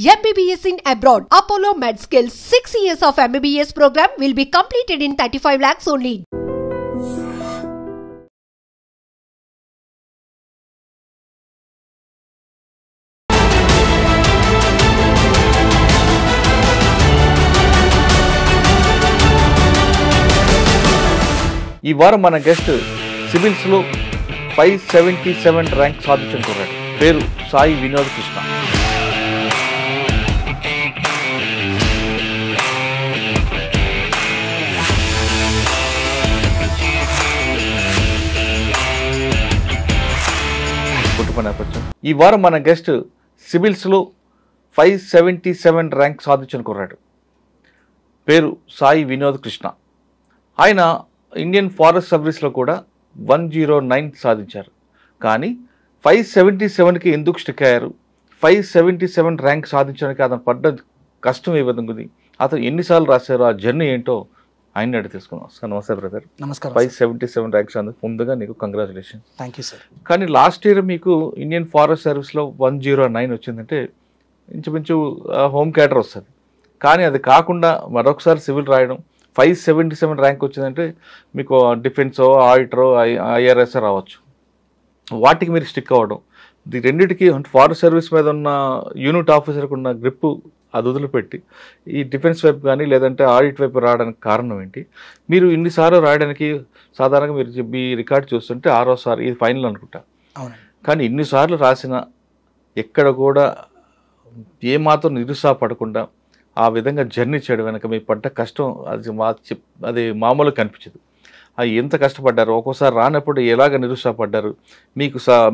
MBBS in abroad. Apollo MedSkill 6 years of MBBS program will be completed in 35 lakhs only. ఈ వారం మన guest సివిల్స్లో 577 rank సాధించిన కుర్రాడు. పేరు సాయి వినోద్ కృష్ణ. కుటుంబ నేపథ్యం. ఈ వారం మన గెస్ట్ సివిల్స్లో 577 ర్యాంక్ సాధించిన కుర్రాడు. పేరు సాయి వినోద్ కృష్ణ. ఆయన ఇండియన్ ఫారెస్ట్ సర్వీస్లో కూడా 109 సాధించారు. కానీ 577కి ఎందుకు స్టిక్ అయ్యారు, 577 ర్యాంక్ సాధించడానికి అతను పడ్డ కష్టం ఏ విధంగా ఉంది, అతను ఎన్నిసార్లు రాశారు, ఆ జర్నీ ఏంటో ఆయన అడిగి తీసుకున్నాం. సార్ నమస్తే బ్రదర్. నమస్కారం. 577 ర్యాంక్స్ అందుకు ముందుగా నీకు కంగ్రాచులేషన్. Thank you sir. కానీ లాస్ట్ ఇయర్ మీకు ఇండియన్ ఫారెస్ట్ సర్వీస్లో 109 వచ్చిందంటే ఇంచుమించు హోమ్ క్యాటర్ వస్తుంది. కానీ అది కాకుండా మరొకసారి సివిల్ రాయడం 577 ర్యాంక్ వచ్చిందంటే మీకు డిఫెన్సో ఆడిటరో ఐఆర్ఎస్ఓ రావచ్చు. వాటికి మీరు స్టిక్ అవ్వడం, ఈ రెండింటికి ఫారెస్ట్ సర్వీస్ మీద ఉన్న యూనిట్ ఆఫీసర్కి ఉన్న గ్రిప్పు అది వదిలిపెట్టి ఈ డిఫెన్స్ వైపు కానీ లేదంటే ఆడిట్ వైపు రావడానికి కారణం ఏంటి? మీరు ఇన్నిసార్లు రాయడానికి సాధారణంగా మీరు మీ రికార్డ్ చూస్తుంటే 6వ ఇది ఫైనల్ అనుకుంటా. కానీ ఇన్నిసార్లు రాసిన ఎక్కడ కూడా ఏమాత్రం నిరుత్సాహపడకుండా ఆ విధంగా జర్నీ చేయడం వెనక మీ పడ్డ కష్టం అది మామూలుగా కనిపించదు. అది ఎంత కష్టపడ్డారు, ఒక్కోసారి రానప్పుడు ఎలాగ నిరుత్సాహపడ్డారు,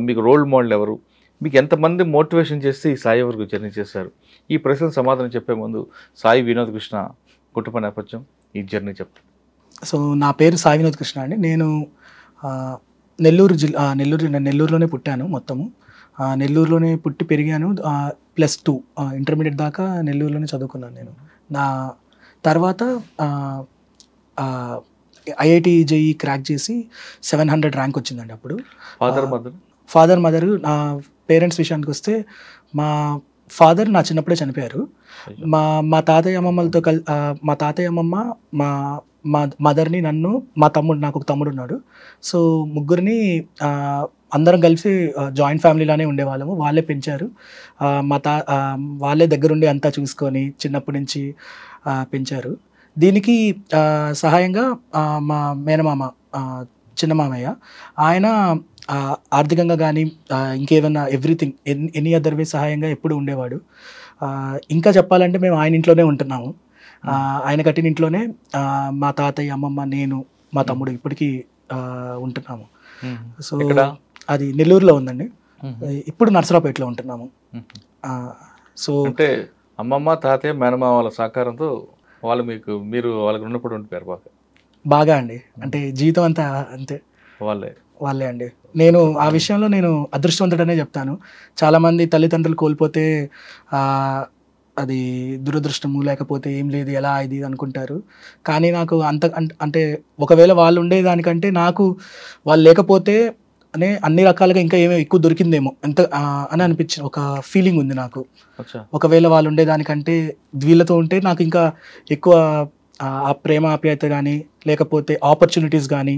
మీకు రోల్ మోడల్ ఎవరు, మీకు ఎంతమంది మోటివేషన్ చేస్తే ఈ సాయి వరకు జర్నీ చేశారు? ఈ ప్రశ్న సమాధానం చెప్పే ముందు సాయి వినోద్ కృష్ణ కుటుంబ నేపథ్యం, ఈ జర్నీ చెప్తాను. సో నా పేరు సాయి వినోద్ కృష్ణ అండి. నేను నెల్లూరులోనే పుట్టాను. మొత్తము నెల్లూరులోనే పుట్టి పెరిగాను. +2 ఇంటర్మీడియట్ దాకా నెల్లూరులోనే చదువుకున్నాను నేను. నా తర్వాత IIT JEE క్రాక్ చేసి 700 ర్యాంక్ వచ్చిందండి. అప్పుడు ఫాదర్ మదర్ నా పేరెంట్స్ విషయానికి వస్తే, మా ఫాదర్ నా చిన్నప్పుడే చనిపోయారు. మా తాతయ్య అమ్మమ్మలతో మా తాతయ్య అమ్మమ్మ మా మదర్ని, నన్ను, మా తమ్ముడు, నాకు ఒక తమ్ముడు ఉన్నాడు. సో ముగ్గురిని అందరం కలిసి జాయింట్ ఫ్యామిలీలానే ఉండేవాళ్ళము. వాళ్ళే పెంచారు. వాళ్ళే దగ్గరుండి అంతా చూసుకొని చిన్నప్పటి నుంచి పెంచారు. దీనికి సహాయంగా మా మేనమామ, చిన్న మామయ్య, ఆయన ఆర్థికంగా కానీ ఇంకేమన్నా ఎవ్రీథింగ్ ఎనీ అదర్ వే సహాయంగా ఎప్పుడు ఉండేవాడు. ఇంకా చెప్పాలంటే మేము ఆయన ఇంట్లోనే ఉంటున్నాము. ఆయన కట్టిన ఇంట్లోనే మా తాతయ్య, అమ్మమ్మ, నేను, మా తమ్ముడు ఇప్పటికీ ఉంటున్నాము. సో అది నెల్లూరులో ఉందండి. ఇప్పుడు నర్సరావుపేటలో ఉంటున్నాము. సో అంటే అమ్మమ్మ, తాతయ్య, మేనమామ వాళ్ళ సహకారంతో మీరు వాళ్ళకి ఉన్నప్పుడు ఉండిపోయారు బాగా అండి. అంటే జీవితం అంతా అంతే వాళ్ళే అండి. నేను ఆ విషయంలో నేను అదృష్టవంతుడనే చెప్తాను. చాలామంది తల్లిదండ్రులు కోల్పోతే అది దురదృష్టము, లేకపోతే ఏం లేదు, ఎలా ఇది అనుకుంటారు. కానీ నాకు అంటే ఒకవేళ వాళ్ళు ఉండేదానికంటే నాకు వాళ్ళు లేకపోతే అన్ని రకాలుగా ఇంకా ఏమో ఎక్కువ దొరికిందేమో ఎంత అని అనిపించిన ఒక ఫీలింగ్ ఉంది నాకు. ఒకవేళ వాళ్ళు ఉండేదానికంటే వీళ్ళతో ఉంటే నాకు ఇంకా ఎక్కువ ఆ ప్రేమ ఆప్యాయత కానీ, లేకపోతే ఆపర్చునిటీస్ కానీ,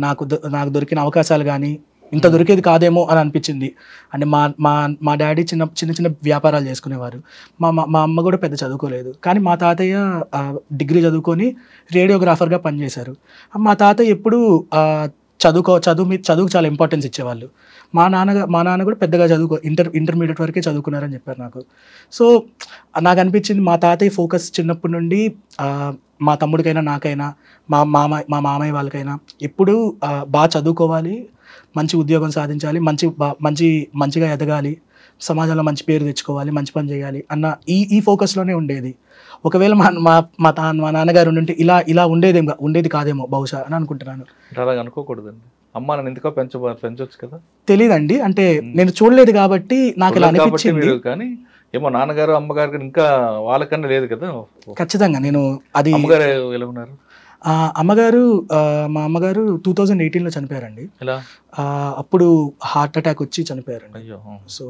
నాకు దొరికిన అవకాశాలు కానీ ఇంత దొరికేది కాదేమో అని అనిపించింది. అంటే మా డాడీ చిన్న చిన్న వ్యాపారాలు చేసుకునేవారు. మా అమ్మ కూడా పెద్ద చదువుకోలేదు. కానీ మా తాతయ్య డిగ్రీ చదువుకొని రేడియోగ్రాఫర్గా పనిచేశారు. మా తాతయ్య ఎప్పుడు చదువుకు చాలా ఇంపార్టెన్స్ ఇచ్చేవాళ్ళు. మా నాన్న కూడా పెద్దగా ఇంటర్మీడియట్ వరకే చదువుకున్నారని చెప్పారు నాకు. సో నాకు అనిపించింది మా తాతయ్య ఫోకస్ చిన్నప్పటి నుండి మా తమ్ముడికైనా, నాకైనా, మా మామయ్య వాళ్ళకైనా ఎప్పుడు బాగా చదువుకోవాలి, మంచి ఉద్యోగం సాధించాలి, మంచిగా ఎదగాలి, సమాజంలో మంచి పేరు తెచ్చుకోవాలి, మంచి పని చేయాలి అన్న ఈ ఫోకస్లోనే ఉండేది. ఒకవేళ మా నాన్నగారు ఉంటే ఇలా ఉండేది కాదేమో బహుశా అని అనుకుంటున్నాను. అలాగ అనుకోకూడదండి. అమ్మ నన్ను ఎందుకో పెంచవచ్చు కదా. తెలీదండి, అంటే నేను చూడలేదు కాబట్టి నాకు ఇలా అనిపించింది. కానీ ఏమో నాన్నగారు అమ్మగారు ఇంకా వాళ్ళకన్నా లేదు కదా. ఖచ్చితంగా నేను అది. అమ్మగారు ఎలా ఉన్నారు? మా అమ్మగారు 2018లో చనిపోయారండి. అప్పుడు హార్ట్ అటాక్ వచ్చి చనిపోయారండి. సో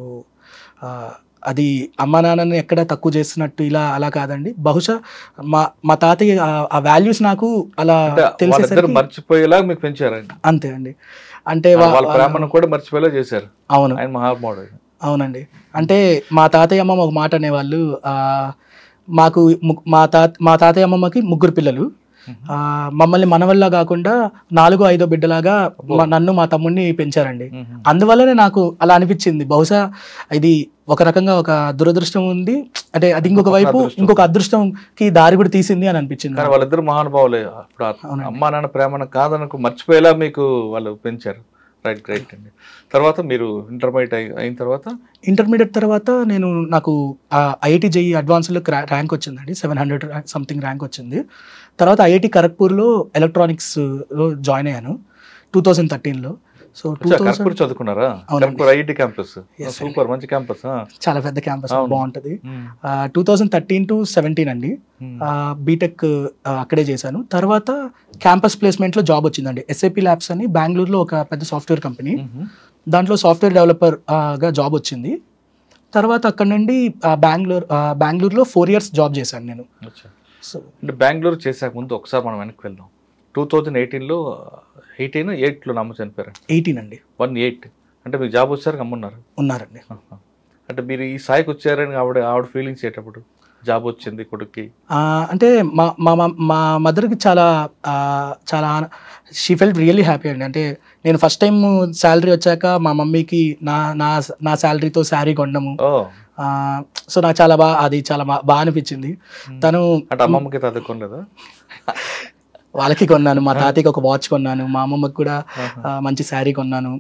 అది అమ్మా నాన్నని ఎక్కడ తక్కువ చేస్తున్నట్టు ఇలా అలా కాదండి. బహుశా మా తాతయ్య ఆ వాల్యూస్ నాకు అలా తెలిసేసరికి మర్చిపోయేలా మీకు పెంచారండి. అంతే అండి. అంటే వాళ్ళ ప్రేమను కూడా మర్చిపోయేలా చేశారు. అవును, ఆయన మహాత్ముడు. అవునండి. అంటే మా తాతయ్య అమ్మమ్మ ఒక మాట అనేవాళ్ళు, మాకు మా తాతయ్య అమ్మమ్మకి 3 పిల్లలు, మమ్మల్ని మనవల్లా కాకుండా 4-5 బిడ్డలాగా నన్ను మా తమ్ముడిని పెంచారండి. అందువల్లనే నాకు అలా అనిపించింది. బహుశా ఇది ఒక రకంగా ఒక దురదృష్టం ఉంది, అంటే అది ఇంకొక వైపు ఇంకొక అదృష్టంకి దారి కూడా తీసింది అని అనిపించింది. వాళ్ళిద్దరు మహానుభావులే. అమ్మా నాన్న ప్రేమను కాదనకు మర్చిపోయేలా మీకు వాళ్ళు పెంచారు. రైట్ రైట్ అండి. తర్వాత మీరు ఇంటర్మీడియట్ తర్వాత నాకు ఐఐటి జేఈ అడ్వాన్స్లో ర్యాంక్ వచ్చిందండి. 700 సంథింగ్ ర్యాంక్ వచ్చింది. తర్వాత ఐఐటి ఖరగ్పూర్లో ఎలక్ట్రానిక్స్లో జాయిన్ అయ్యాను 2013లో. సో చదువుకున్నారా? ఐఐటి క్యాంపస్ సూపర్, మంచి క్యాంపస్, చాలా పెద్ద క్యాంపస్, బాగుంటది. 2013 to 2017 అండి బీటెక్ అక్కడే చేశాను. తర్వాత క్యాంపస్ ప్లేస్మెంట్లో జాబ్ వచ్చిందండి. SAP ల్యాబ్స్ అని బెంగళూరులో ఒక పెద్ద సాఫ్ట్వేర్ కంపెనీ, దాంట్లో సాఫ్ట్వేర్ డెవలపర్గా జాబ్ వచ్చింది. తర్వాత అక్కడ నుండి బెంగళూరులో 4 years జాబ్ చేశాను నేను. సో అంటే బెంగళూరు చేశాక ముందు ఒకసారి మనం వెనక్కి వెళ్దాం. 2018లో 8లో నమ్మ చనిపోయారు. 18 అండి. 18 అంటే మీకు జాబ్ వచ్చారు, ఉన్నారండి. అంటే మీరు ఈ స్థాయికి వచ్చారని ఆవిడ ఫీలింగ్స్ ఏంటప్పుడు జాబ్ వచ్చింది కొడుక్కి? అంటే మా మదర్కి చాలా షీ ఫెల్ట్ రియల్లీ హ్యాపీ అండి. అంటే నేను ఫస్ట్ టైం శాలరీ వచ్చాక మా మమ్మీకి నా శాలరీతో శారీ కొనడము, సో నాకు చాలా బాగా అనిపించింది. తను అంటే అమ్మమ్మకి తాత కొనలేదా? వాళ్ళకి కొన్నాను, మా తాతయ్యకి ఒక వాచ్ కొన్నాను, మా అమ్మమ్మకి కూడా మంచి శారీ కొన్నాను.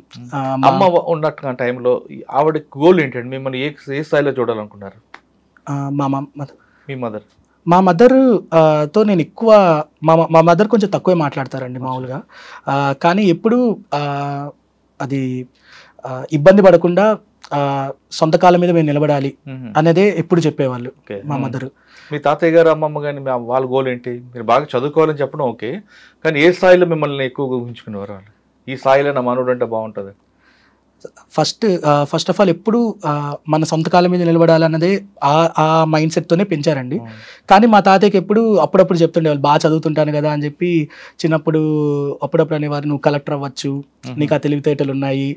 అమ్మ ఉన్నట్టు టైంలో ఆవిడ గోల్ ఏంటండి? మిమ్మల్ని ఏ స్థాయిలో చూడాలనుకున్నారు? మా మదర్ తో నేను ఎక్కువ మా మదర్ కొంచెం తక్కువే మాట్లాడతారండి మామూలుగా, కానీ ఎప్పుడు అది ఇబ్బంది పడకుండా సొంత కాలం మీద మేము నిలబడాలి అనేదే ఎప్పుడు చెప్పేవాళ్ళు మా మదర్. మీ తాతయ్య గారు అమ్మమ్మ కానీ వాళ్ళ గోల్ ఏంటి? మీరు బాగా చదువుకోవాలని చెప్పడం ఓకే, కానీ ఏ స్థాయిలో మిమ్మల్ని ఎక్కువగా ఊహించుకునేవారు వాళ్ళు? ఈ స్థాయిలో నా మనోడు అంటే బాగుంటుంది. ఫస్ట్ ఆఫ్ ఆల్ ఎప్పుడు మన సొంత కాలం మీద నిలబడాలన్నదే ఆ మైండ్ సెట్తోనే పెంచారండి. కానీ మా తాతయ్యకి ఎప్పుడు అప్పుడప్పుడు చెప్తుండేవాళ్ళు, బాగా చదువుతుంటాను కదా అని చెప్పి చిన్నప్పుడు అప్పుడప్పుడు అనేవారు, నువ్వు కలెక్టర్ అవ్వచ్చు, నీకు ఆ తెలివితేటలు ఉన్నాయి,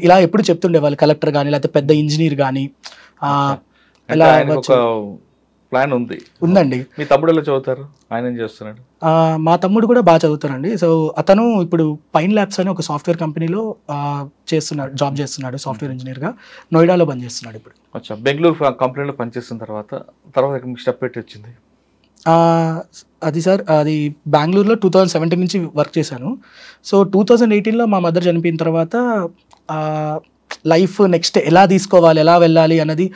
ఇలా ఎప్పుడు చెప్తుండేవాళ్ళు. కలెక్టర్ కానీ లేకపోతే పెద్ద ఇంజనీర్ కానీ ఇలా ప్లాన్ ఉందండి. మీ తమ్ముడు ఎలా చదువుతారు? ఆయన ఏం చేస్తున్నాడు? మా తమ్ముడు కూడా బాగా చదువుతారండి. సో అతను ఇప్పుడు పైన్ ల్యాబ్స్ అని ఒక సాఫ్ట్వేర్ కంపెనీలో జాబ్ చేస్తున్నాడు, సాఫ్ట్వేర్ ఇంజనీర్గా నోయిడాలో పనిచేస్తున్నాడు ఇప్పుడు. అచ్చా, బెంగళూరు కంపెనీలో పనిచేసిన తర్వాత స్టెప్ పెట్టి వచ్చింది అది బెంగళూరులో 2017 నుంచి వర్క్ చేశాను. సో 2018లో మా మదర్ చనిపోయిన తర్వాత లైఫ్ నెక్స్ట్ ఎలా తీసుకోవాలి, ఎలా వెళ్ళాలి అన్నది,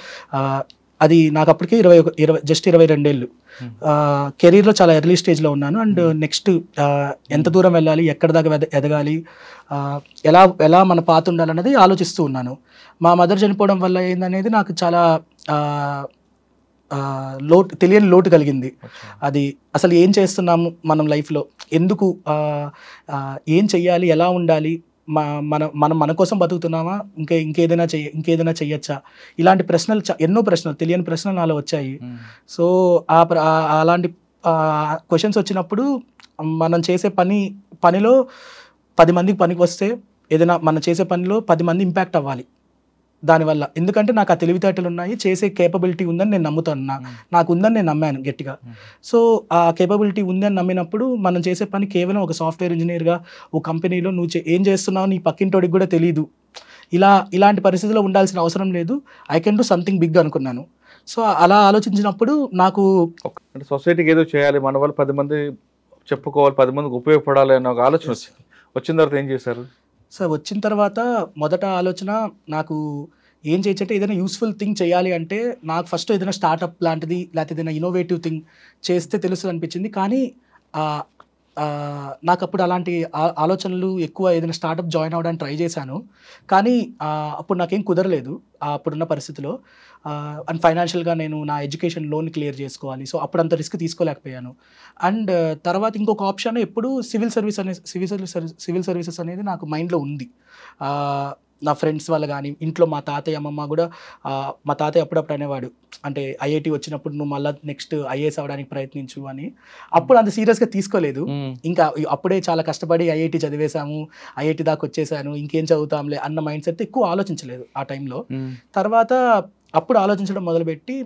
అది నాకు అప్పటికి 22 ఏళ్ళు. కెరీర్లో చాలా ఎర్లీ స్టేజ్లో ఉన్నాను. అండ్ నెక్స్ట్ ఎంత దూరం వెళ్ళాలి, ఎక్కడి దాకా ఎదగాలి, ఎలా మన పాత ఉండాలన్నది ఆలోచిస్తూ ఉన్నాను. మా మదర్ చనిపోవడం వల్ల ఏందనేది నాకు చాలా తెలియని లోటు కలిగింది. అది అసలు ఏం చేస్తున్నాము మనం లైఫ్లో, ఎందుకు, ఏం చెయ్యాలి, ఎలా ఉండాలి, మన కోసం బతుకుతున్నామా, ఇంకేదైనా చెయ్యొచ్చా, ఇలాంటి ప్రశ్నలు, ఎన్నో ప్రశ్నలు, తెలియని ప్రశ్నలు నాలో వచ్చాయి. సో అలాంటి క్వశ్చన్స్ వచ్చినప్పుడు మనం చేసే పనిలో 10 మందికి పనికి వస్తే, ఏదైనా మనం చేసే పనిలో 10 మంది ఇంపాక్ట్ అవ్వాలి దానివల్ల. ఎందుకంటే నాకు ఆ తెలివితేటలు ఉన్నాయి, చేసే కేపబిలిటీ ఉందని నేను నమ్ముతాను, నాకు ఉందని నేను నమ్మాను గట్టిగా. సో ఆ కేపబిలిటీ ఉందని నమ్మినప్పుడు మనం చేసే పని కేవలం ఒక సాఫ్ట్వేర్ ఇంజనీర్గా ఒక కంపెనీలో నువ్వు ఏం చేస్తున్నావు నీ పక్కింటోడికి కూడా తెలియదు, ఇలాంటి పరిస్థితిలో ఉండాల్సిన అవసరం లేదు, I can do something big అనుకున్నాను. సో అలా ఆలోచించినప్పుడు నాకు సొసైటీకి ఏదో చేయాలి, మన వాళ్ళు 10 మంది చెప్పుకోవాలి, 10 మందికి ఉపయోగపడాలి అన్న ఒక ఆలోచన వచ్చిన తర్వాత ఏం చేశారు? సో వచ్చిన తర్వాత మొదట ఆలోచన నాకు ఏం చేయొచ్చంటే, ఏదైనా యూస్ఫుల్ థింగ్ చేయాలి అంటే నాకు ఫస్ట్ ఏదైనా స్టార్టప్ లాంటిది లేకపోతే ఏదైనా ఇన్నోవేటివ్ థింగ్ చేస్తే తెలుస్తుంది అనిపించింది. కానీ నాకు అప్పుడు అలాంటి ఆలోచనలు ఎక్కువ, ఏదైనా స్టార్టప్ జాయిన్ అవ్వడానికి ట్రై చేశాను, కానీ అప్పుడు నాకేం కుదరలేదు అప్పుడున్న పరిస్థితిలో. అండ్ ఫైనాన్షియల్గా నేను నా ఎడ్యుకేషన్ లోన్ క్లియర్ చేసుకోవాలి, సో అప్పుడు అంత రిస్క్ తీసుకోలేకపోయాను. అండ్ తర్వాత ఇంకొక ఆప్షన్ ఎప్పుడు సివిల్ సర్వీసెస్ అనేది నాకు మైండ్లో ఉంది. నా ఫ్రెండ్స్ వాళ్ళు కానీ ఇంట్లో మా తాతయ్య అమ్మమ్మ కూడా మా తాతయ్య అప్పుడప్పుడు అనేవాడు, అంటే ఐఐటి వచ్చినప్పుడు నువ్వు మళ్ళీ నెక్స్ట్ ఐఏఎస్ అవ్వడానికి ప్రయత్నించు అని. అప్పుడు అంత సీరియస్గా తీసుకోలేదు. ఇంకా అప్పుడే చాలా కష్టపడి ఐఐటి చదివేశాము, ఐఐటి దాకా వచ్చేసాను, ఇంకేం చదువుతాంలే అన్న మైండ్ సెట్ ఎక్కువ ఆలోచించలేదు ఆ టైంలో. తర్వాత అప్పుడు ఆలోచించడం మొదలుపెట్టి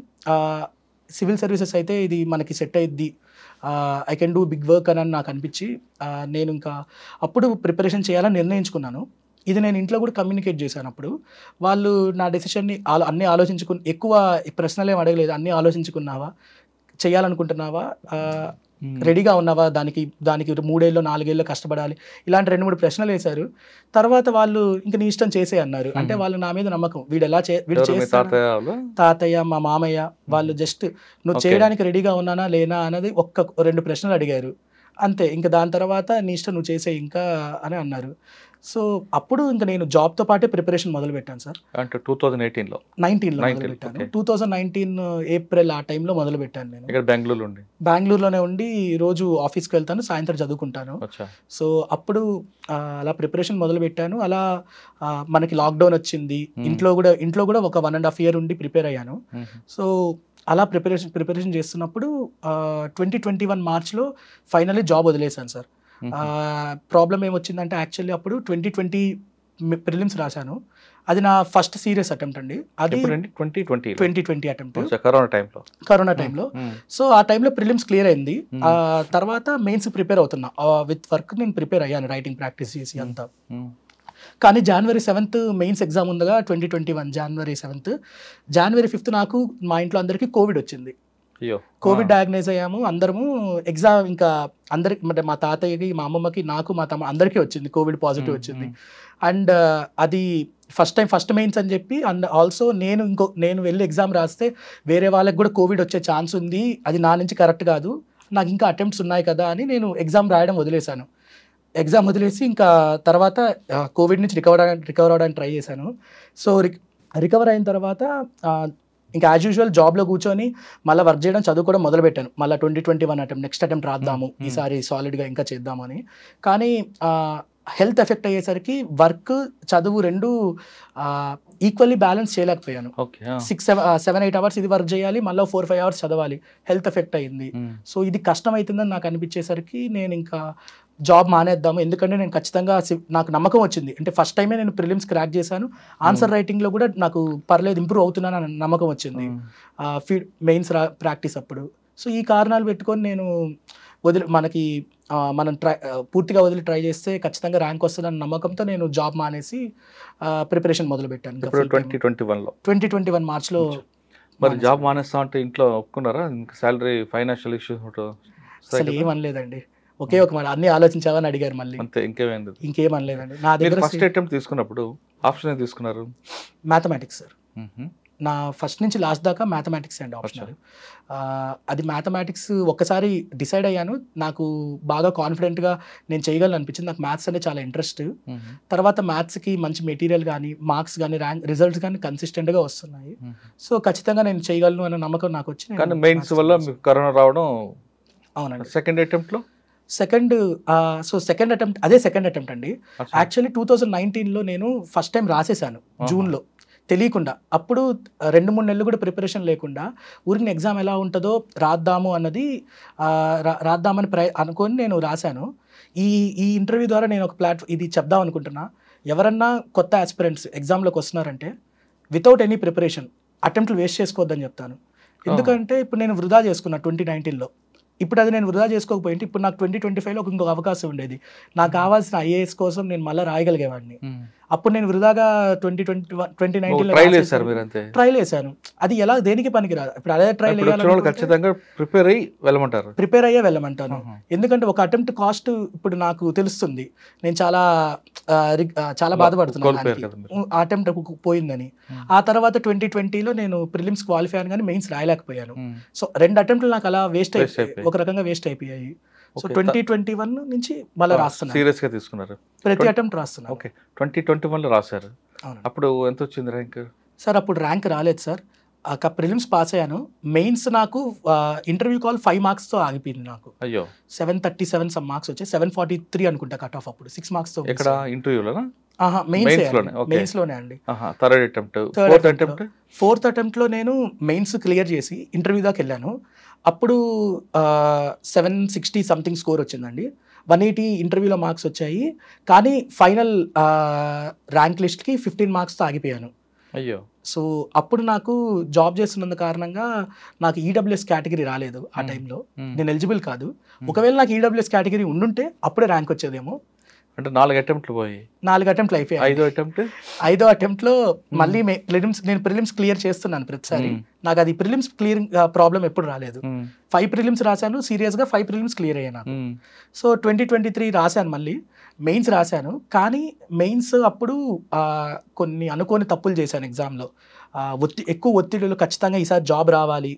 సివిల్ సర్వీసెస్ అయితే ఇది మనకి సెట్ అయ్యిద్ది, I can do big work అని నాకు అనిపించి నేను ఇంకా అప్పుడు ప్రిపరేషన్ చేయాలని నిర్ణయించుకున్నాను. ఇది నేను ఇంట్లో కూడా కమ్యూనికేట్ చేశాను. అప్పుడు వాళ్ళు నా డెసిషన్ని అన్నీ ఆలోచించుకుని, ఎక్కువ ప్రశ్నలు ఏం అడగలేదు, అన్నీ ఆలోచించుకున్నావా, చేయాలనుకుంటున్నావా, రెడీగా ఉన్నావా, దానికి 3 ఏళ్ళు 4 ఏళ్ళు కష్టపడాలి, ఇలాంటి 2-3 ప్రశ్నలు వేశారు. తర్వాత వాళ్ళు ఇంక నీ ఇష్టం చేసే అన్నారు. అంటే వాళ్ళు నా మీద నమ్మకం, వీడు చేస్తాడు, తాతయ్య మా మామయ్య వాళ్ళు జస్ట్ నువ్వు చేయడానికి రెడీగా ఉన్నానా లేనా అన్నది 1-2 ప్రశ్నలు అడిగారు అంతే. ఇంకా దాని తర్వాత నీ ఇష్టం నువ్వు చేసే ఇంకా అని అన్నారు. సో అప్పుడు ఇంకా నేను జాబ్తో పాటే ప్రిపరేషన్ మొదలు పెట్టాను సార్. అంటే 2019లో మొదలు పెట్టాను. 2019 ఏప్రిల్ ఆ టైంలో మొదలు పెట్టాను నేను. ఇక్కడ బెంగళూరులోనే ఉండి రోజు ఆఫీస్కి వెళ్తాను, సాయంత్రం చదువుకుంటాను. సో అప్పుడు అలా ప్రిపరేషన్ మొదలు పెట్టాను. అలా మనకి లాక్డౌన్ వచ్చింది, ఇంట్లో కూడా ఒక 1.5 year ఉండి ప్రిపేర్ అయ్యాను. సో అలా ప్రిపరేషన్ చేస్తున్నప్పుడు 2021 మార్చ్లో ఫైనల్లీ జాబ్ వదిలేశాను సార్. ప్రాబ్లం ఏమొచ్చిందంటే యాక్చువల్లీ అప్పుడు 2020 ప్రిలిమ్స్ రాశాను. అది నా ఫస్ట్ సీరియస్ అటెంప్ట్ అండి. అది 2020 అటెంప్ట్, కరోనా టైంలో. సో ఆ టైంలో ప్రిలిమ్స్ క్లియర్ అయింది. తర్వాత మెయిన్స్ ప్రిపేర్ అవుతున్నా, విత్ వర్క్ నేను ప్రిపేర్ అయ్యాను, రైటింగ్ ప్రాక్టీస్ చేసి అంతా. కానీ January 7th మెయిన్స్ ఎగ్జామ్ ఉందిగా 2021 January 7th, January 5th నాకు మా ఇంట్లో అందరికీ కోవిడ్ వచ్చింది. కోవిడ్ డయాగ్నైజ్ అయ్యాము అందరము. ఎగ్జామ్ ఇంకా అందరికి, అంటే మా తాతయ్యకి, మా అమ్మమ్మకి, నాకు, మా తమ్ముడు అందరికీ వచ్చింది, కోవిడ్ పాజిటివ్ వచ్చింది. అండ్ అది ఫస్ట్ మెయిన్స్ అని చెప్పి, అండ్ ఆల్సో నేను వెళ్ళి ఎగ్జామ్ రాస్తే వేరే వాళ్ళకి కూడా కోవిడ్ వచ్చే ఛాన్స్ ఉంది, అది నా నుంచి కరెక్ట్ కాదు, నాకు ఇంకా అటెంప్ట్స్ ఉన్నాయి కదా అని నేను ఎగ్జామ్ రాయడం వదిలేశాను. ఎగ్జామ్ వదిలేసి ఇంకా తర్వాత కోవిడ్ నుంచి రికవర్ అవడానికి ట్రై చేశాను. సో రికవర్ అయిన తర్వాత ఇంకా యాజ్ యూజువల్ జాబ్లో కూర్చొని మళ్ళీ వర్క్ చేయడం, చదువుకోవడం మొదలుపెట్టాను. మళ్ళీ 2021 నెక్స్ట్ అటెంప్ట్ రాద్దాము, ఈసారి సాలిడ్గా ఇంకా చేద్దాము అని. కానీ హెల్త్ ఎఫెక్ట్ అయ్యేసరికి వర్క్ చదువు 2 ఈక్వల్లీ బ్యాలెన్స్ చేయలేకపోయాను. 6-7-8 hours ఇది వర్క్ చేయాలి, మళ్ళీ 4-5 hours చదవాలి, హెల్త్ ఎఫెక్ట్ అయ్యింది. సో ఇది కష్టం అవుతుందని నాకు అనిపించేసరికి నేను ఇంకా జాబ్ మానేద్దాము. ఎందుకంటే నేను ఖచ్చితంగా, నాకు నమ్మకం వచ్చింది, అంటే ఫస్ట్ టైమే నేను ప్రిలిమ్స్ క్రాక్ చేశాను, ఆన్సర్ రైటింగ్లో కూడా నాకు పర్లేదు ఇంప్రూవ్ అవుతున్నాను అని నమ్మకం వచ్చింది మెయిన్స్ ప్రాక్టీస్ అప్పుడు. సో ఈ కారణాలు పెట్టుకొని నేను మనం పూర్తిగా వదిలి ట్రై చేస్తే ఖచ్చితంగా ర్యాంక్ వస్తుందన్న నమ్మకంతో నేను జాబ్ మానేసి ప్రిపరేషన్ మొదలు పెట్టాను 2021 మార్చ్లో. మరి జాబ్ మానేస్తా అంటే ఇంట్లో ఒప్పుకున్నారా? సాలరీ, ఫైనాన్షియల్ ఇష్యూస్ అసలు ఏమనలేదండి. ఒకే ఒక మాట, అన్ని ఆలోచించావని అడిగారు మళ్ళీ, అంతే, ఇంకేమనలేదండి. నా దగ్గర ఫస్ట్ అటెంప్ట్ తీసుకున్నప్పుడు ఆప్షన్ ఏం తీసుకున్నారు? Mathematics sir. నా ఫస్ట్ నుంచి లాస్ట్ దాకా మ్యాథమెటిక్స్ అండి ఆప్షనల్. అది మ్యాథమెటిక్స్ ఒక్కసారి డిసైడ్ అయ్యాను, నాకు బాగా కాన్ఫిడెంట్గా నేను చేయగలను అనిపించింది. నాకు మ్యాథ్స్ అంటే చాలా ఇంట్రెస్ట్. తర్వాత మ్యాథ్స్కి మంచి మెటీరియల్ కానీ, మార్క్స్ కానీ, రిజల్ట్స్ కానీ కన్సిస్టెంట్గా వస్తున్నాయి. సో ఖచ్చితంగా నేను చేయగలను అనే నమ్మకం నాకు వచ్చి. కానీ మెయిన్స్ వల్ల మీకు కరోనా రావడం. అవునండి. సెకండ్ అటెంప్ట్లో సెకండ్ అటెంప్ట్ అండి. యాక్చువల్లీ 2019లో నేను ఫస్ట్ టైం రాసేసాను జూన్లో, తెలియకుండా. అప్పుడు 2-3 నెలలు కూడా ప్రిపరేషన్ లేకుండా ఊరికి ఎగ్జామ్ ఎలా ఉంటుందో రాద్దామని అనుకొని నేను రాశాను. ఈ ఇంటర్వ్యూ ద్వారా నేను ఒక ఇది చెప్దాం అనుకుంటున్నా. ఎవరన్నా కొత్త ఆస్పిరెంట్స్ ఎగ్జామ్లోకి వస్తున్నారంటే వితౌట్ ఎనీ ప్రిపరేషన్ అటెంప్ట్లు వేస్ట్ చేసుకోవద్దని చెప్తాను. ఎందుకంటే ఇప్పుడు నేను వృధా చేసుకున్నా 2019లో. ఇప్పుడు అది నేను వృధా చేసుకోకపోయింటే ఇప్పుడు నాకు 2025లో ఇంకొక అవకాశం ఉండేది. నాకు కావాల్సిన ఐఏఎస్ కోసం నేను మళ్ళీ రాయగలిగేవాడిని. అప్పుడు నేను వృధాగా 2019లో ట్రైల్ వేసాను. అది ఎలా, దేనికి పనికిరాదు. ఇప్పుడు అదే ట్రైల్ ప్రిపేర్ అయ్యే వెళ్ళమంటాను. ఎందుకంటే ఒక అటెంప్ట్ కాస్ట్ ఇప్పుడు నాకు తెలుస్తుంది. నేను చాలా బాధపడుతున్నాను ఆ అటెంప్ట్ పోయిందని. ఆ తర్వాత 2020లో నేను ప్రిలిమ్స్ క్వాలిఫై అయ్యాను కానీ మెయిన్స్ రాయలేకపోయాను. సో 2 అటెంప్ట్లు నాకు అలా ఒక రకంగా వేస్ట్ అయిపోయాయి. సో 2021 నుంచి మళ్ళీ రాస్తున్నాను. సీరియస్ గా తీసుకున్నారు? ప్రతి అటెంప్ట్ రాస్తున్నాను. ఓకే, 2021లో రాశారు. అప్పుడు ఎంత వచ్చింది ర్యాంక్? సార్ అప్పుడు ర్యాంక్ రాలేదు సార్. ప్రిలిమ్స్ పాస్ అయ్యాను. మెయిన్స్ నాకు ఇంటర్వ్యూ కాల్ 5 మార్క్స్తో ఆగిపోయింది. నాకు 737 సమ్ మార్క్స్ వచ్చాయి. 743 అనుకుంటా కట్ ఆఫ్. అప్పుడు 6 మార్క్స్తో. ఎక్కడ ఇంటర్వ్యూలో? మెయిన్స్ లోనే అండి. థర్డ్ అటెంప్ట్, ఫోర్త్ అటెంప్ట్ లో నేను మెయిన్స్ క్లియర్ చేసి ఇంటర్వ్యూ దాకా వెళ్ళాను. అప్పుడు 760 సంథింగ్ స్కోర్ వచ్చిందండి. 180 ఇంటర్వ్యూలో మార్క్స్ వచ్చాయి, కానీ ఫైనల్ ర్యాంక్ లిస్ట్కి 15 మార్క్స్తో ఆగిపోయాను. అయ్యో. సో అప్పుడు నాకు జాబ్ చేస్తున్నందు కారణంగా నాకు ఈడబ్ల్యూఎస్ కేటగిరీ రాలేదు ఆ టైంలో. నేను ఎలిజిబుల్ కాదు. ఒకవేళ నాకు ఈడబ్ల్యూఎస్ కేటగిరీ ఉండుంటే అప్పుడే ర్యాంక్ వచ్చేదేమో. అంటే 4 అటెంప్ట్లు పోయి 4 అటెంప్ట్లు అయిపోయాయి. ఐదో అటెంప్ట్లో మళ్ళీ నేను ప్రిలిమ్స్ క్లియర్ చేస్తున్నాను ప్రతిసారి. నాకు అది ప్రిలిమ్స్ క్లియర్ ప్రాబ్లం ఎప్పుడు రాలేదు. 5 ప్రిలిమ్స్ రాశాను, సీరియస్గా 5 ప్రిలిమ్స్ క్లియర్ అయ్యాను. సో 2023 రాశాను, మళ్ళీ మెయిన్స్ రాశాను. కానీ మెయిన్స్ అప్పుడు కొన్ని అనుకోని తప్పులు చేశాను ఎగ్జామ్లో. ఎక్కువ ఒత్తిడిలో ఖచ్చితంగా ఈసారి జాబ్ రావాలి